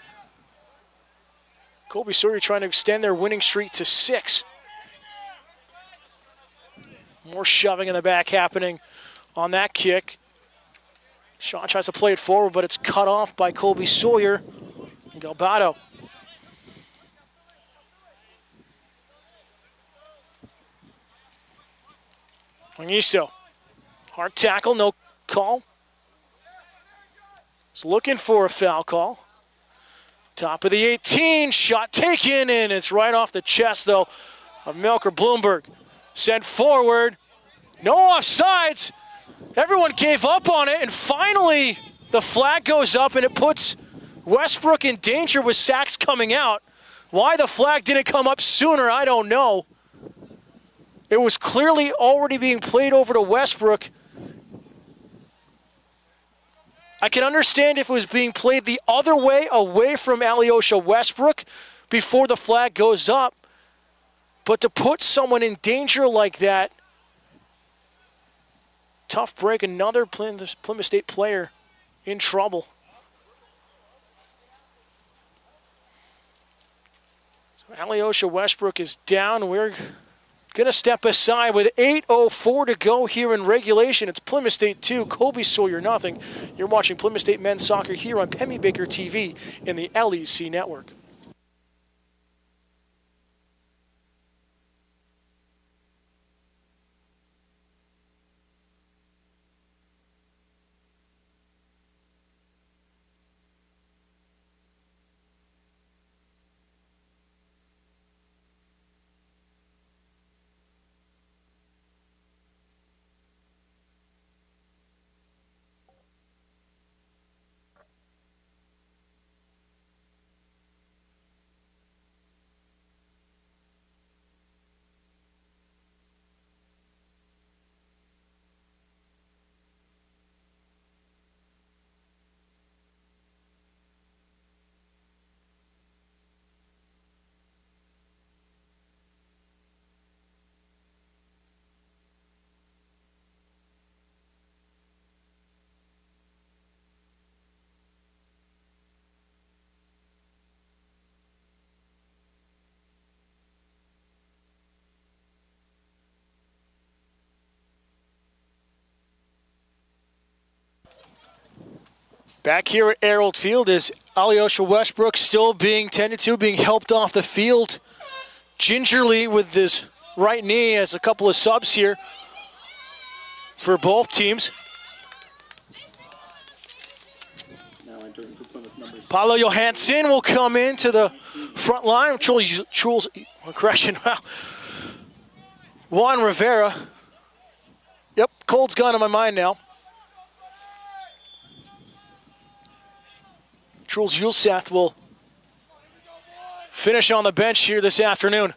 Colby Sawyer trying to extend their winning streak to 6. More shoving in the back happening on that kick. Shaw tries to play it forward, but it's cut off by Colby Sawyer and Galbato. Angiso. Hard tackle, no call. He's looking for a foul call. Top of the 18, shot taken, and it's right off the chest, though, of Melker Bloomberg. Sent forward, no offsides. Everyone gave up on it, and finally the flag goes up, and it puts Westbrook in danger with Sachs coming out. Why the flag didn't come up sooner, I don't know. It was clearly already being played over to Westbrook. I can understand if it was being played the other way, away from Alyosha Westbrook, before the flag goes up. But to put someone in danger like that, Tough break, another Plymouth State player in trouble. So Alyosha Westbrook is down. We're going to step aside with 8:04 to go here in regulation. It's Plymouth State 2, Colby Sawyer nothing. You're watching Plymouth State men's soccer here on Pemmy Baker TV in the LEC network. Back here at Arrold Field is Alyosha Westbrook still being tended to, being helped off the field gingerly with his right knee as a couple of subs here for both teams. Now entering for Plymouth number 6. Paolo Johansson will come into the front line. Juan Rivera. Yep, cold's gone in my mind now. Truls Julseth will finish on the bench here this afternoon.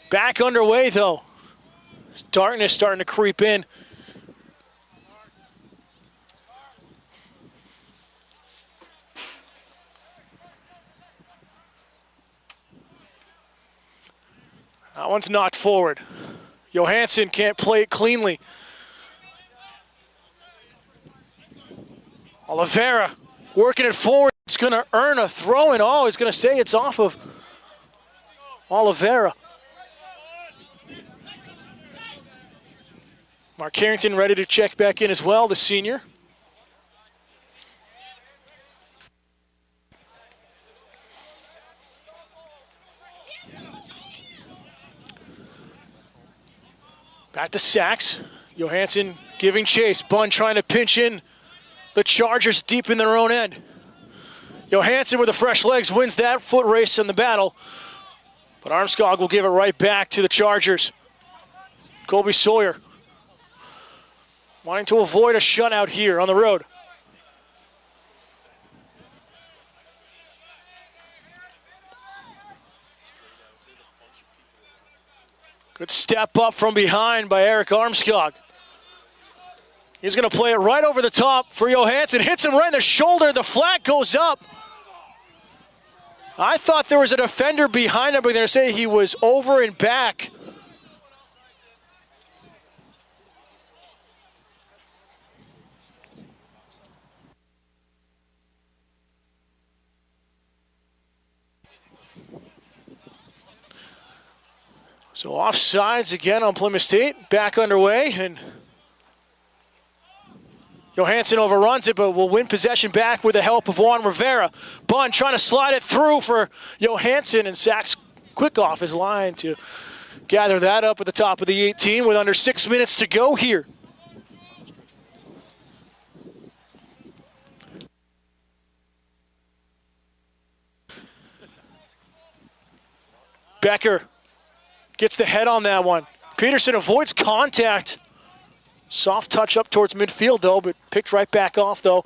Back underway, though. Darkness starting to creep in. That one's knocked forward. Johansson can't play it cleanly. Oliveira working it forward. It's going to earn a throw in. Oh, he's going to say it's off of Oliveira. Mark Carrington ready to check back in as well, the senior. Back to Sachs. Johansson giving chase. Bunn trying to pinch in the Chargers deep in their own end. Johansson with the fresh legs wins that foot race in the battle. But Armskog will give it right back to the Chargers. Colby Sawyer wanting to avoid a shutout here on the road. Good step up from behind by Eric Armskog. He's going to play it right over the top for Johansson. Hits him right in the shoulder. The flag goes up. I thought there was a defender behind him, but they're saying he was over and back. So offsides again on Plymouth State. Back underway, and Johansson overruns it, but will win possession back with the help of Juan Rivera. Bunn trying to slide it through for Johansson, and Sachs quick off his line to gather that up at the top of the 18 with under 6 minutes to go here. Becker gets the head on that one. Peterson avoids contact. Soft touch up towards midfield, though, but picked right back off, though,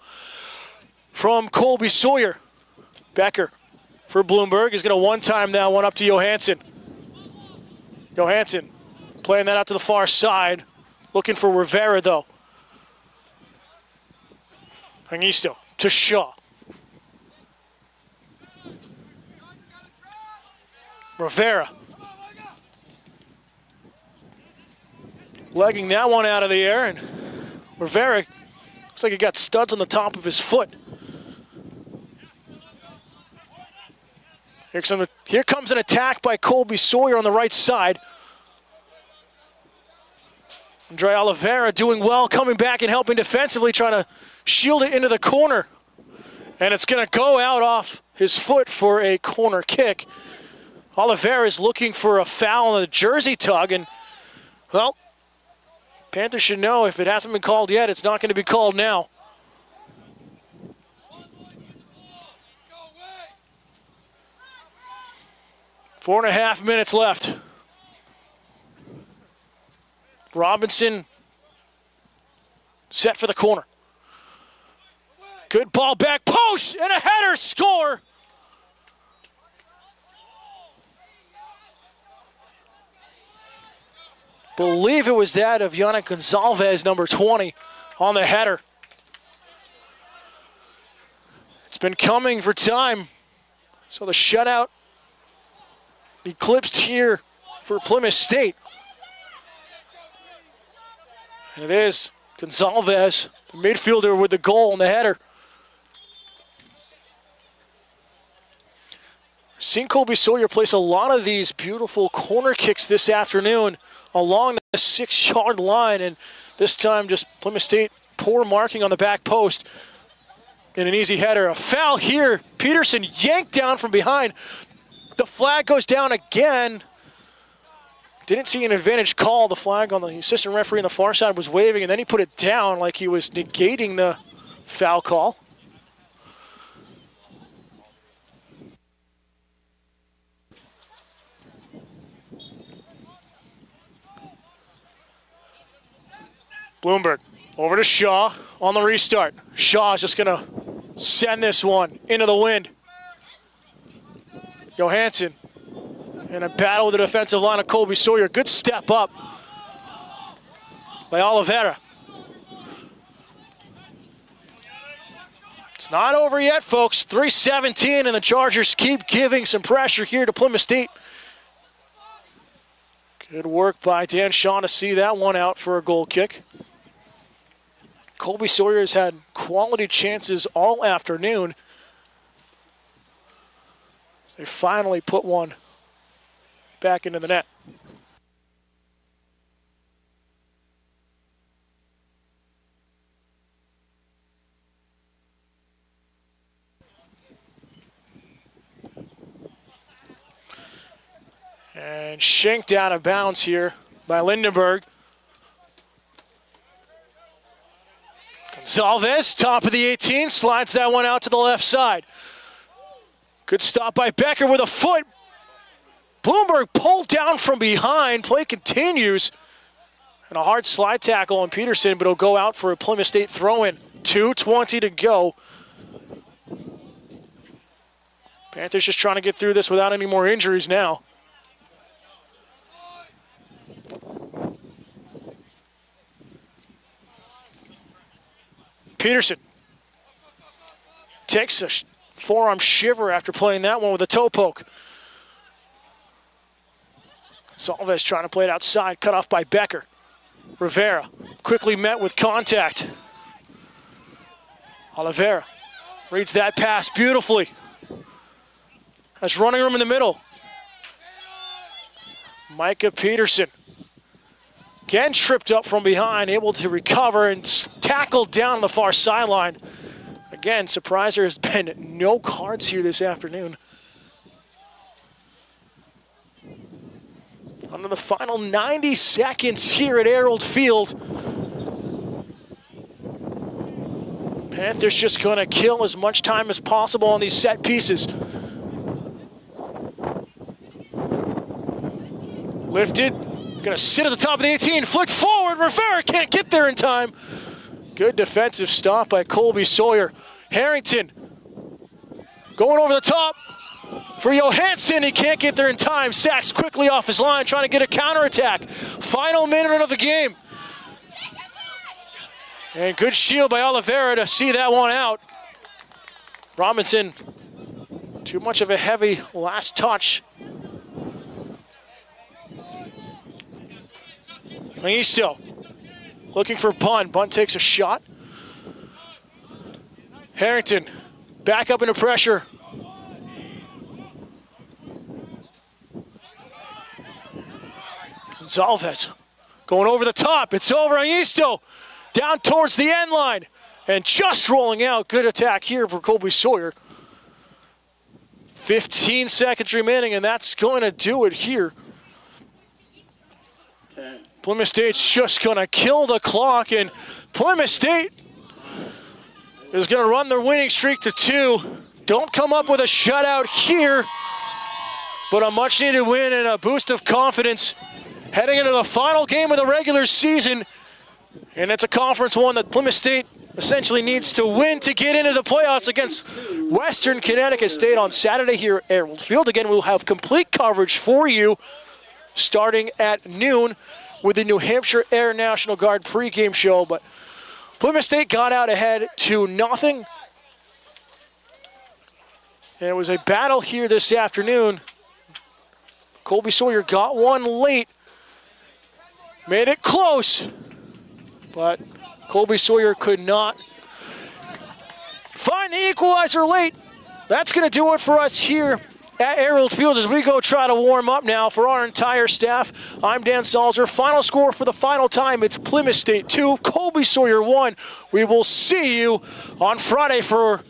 from Colby Sawyer. Becker for Bloomberg is going to one-time that one up to Johansson. Johansson playing that out to the far side. Looking for Rivera, though. Hangisto to Shaw. Rivera. legging that one out of the air, and Rivera looks like he got studs on the top of his foot. Here comes an attack by Colby Sawyer on the right side. Andre Oliveira doing well, coming back and helping defensively, trying to shield it into the corner. And it's going to go out off his foot for a corner kick. Oliveira is looking for a foul on the jersey tug, and, well, Panthers should know if it hasn't been called yet, it's not going to be called now. Four and a half minutes left. Robinson set for the corner. Good ball back post and a header, score. Believe it was that of Yannick Gonzalez, number 20, on the header. It's been coming for time. So the shutout eclipsed here for Plymouth State. And it is Gonzalez, the midfielder, with the goal and the header. Seen Colby Sawyer place a lot of these beautiful corner kicks this afternoon along the 6-yard line, and this time just Plymouth State poor marking on the back post and an easy header. A foul here. Peterson yanked down from behind. The flag goes down again. Didn't see an advantage call. The flag on the assistant referee on the far side was waving, and then he put it down like he was negating the foul call. Bloomberg over to Shaw on the restart. Shaw's just going to send this one into the wind. Johansson in a battle with the defensive line of Colby Sawyer. Good step up by Oliveira. It's not over yet, folks. 3:17, and the Chargers keep giving some pressure here to Plymouth State. Good work by Dan Shaw to see that one out for a goal kick. Colby Sawyer has had quality chances all afternoon. They finally put one back into the net. And shanked out of bounds here by Lindenberg. Gonzalez, top of the 18, slides that one out to the left side. Good stop by Becker with a foot. Bloomberg pulled down from behind. Play continues. And a hard slide tackle on Peterson, but it'll go out for a Plymouth State throw-in. 2:20 to go. Panthers just trying to get through this without any more injuries now. Peterson takes a forearm shiver after playing that one with a toe poke. Salves trying to play it outside, cut off by Becker. Rivera quickly met with contact. Oliveira reads that pass beautifully. Has running room in the middle. Micah Peterson. Again tripped up from behind, able to recover and tackled down the far sideline. Again, surprise, there has been no cards here this afternoon. Under the final 90 seconds here at Arrold Field. Panthers just going to kill as much time as possible on these set pieces. Lifted, going to sit at the top of the 18, flicked forward, Rivera can't get there in time. Good defensive stop by Colby Sawyer. Harrington going over the top for Johansson. He can't get there in time. Sacks quickly off his line, trying to get a counterattack. Final minute of the game. And good shield by Oliveira to see that one out. Robinson, too much of a heavy last touch. Mengistu looking for Bunt. Bunt takes a shot. Harrington back up into pressure. Gonzalez going over the top. It's over. Mengistu down towards the end line. And just rolling out. Good attack here for Colby Sawyer. 15 seconds remaining, and that's going to do it here. 10. Plymouth State's just going to kill the clock, and Plymouth State is going to run their winning streak to 2. Don't come up with a shutout here, but a much-needed win and a boost of confidence heading into the final game of the regular season. And it's a conference one that Plymouth State essentially needs to win to get into the playoffs against Western Connecticut State on Saturday here at Arrold Field. Again, we'll have complete coverage for you starting at noon with the New Hampshire Air National Guard pregame show. But Plymouth State got out ahead 2-0. And it was a battle here this afternoon. Colby Sawyer got one late. Made it close. But Colby Sawyer could not find the equalizer late. That's going to do it for us here at Arrold Field as we go try to warm up now for our entire staff. I'm Dan Salzer. Final score for the final time. It's Plymouth State 2, Colby Sawyer 1. We will see you on Friday for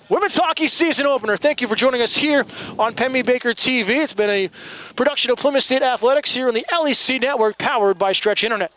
women's hockey season opener. Thank you for joining us here on Pemmy Baker TV. It's been a production of Plymouth State Athletics here on the LEC Network, powered by Stretch Internet.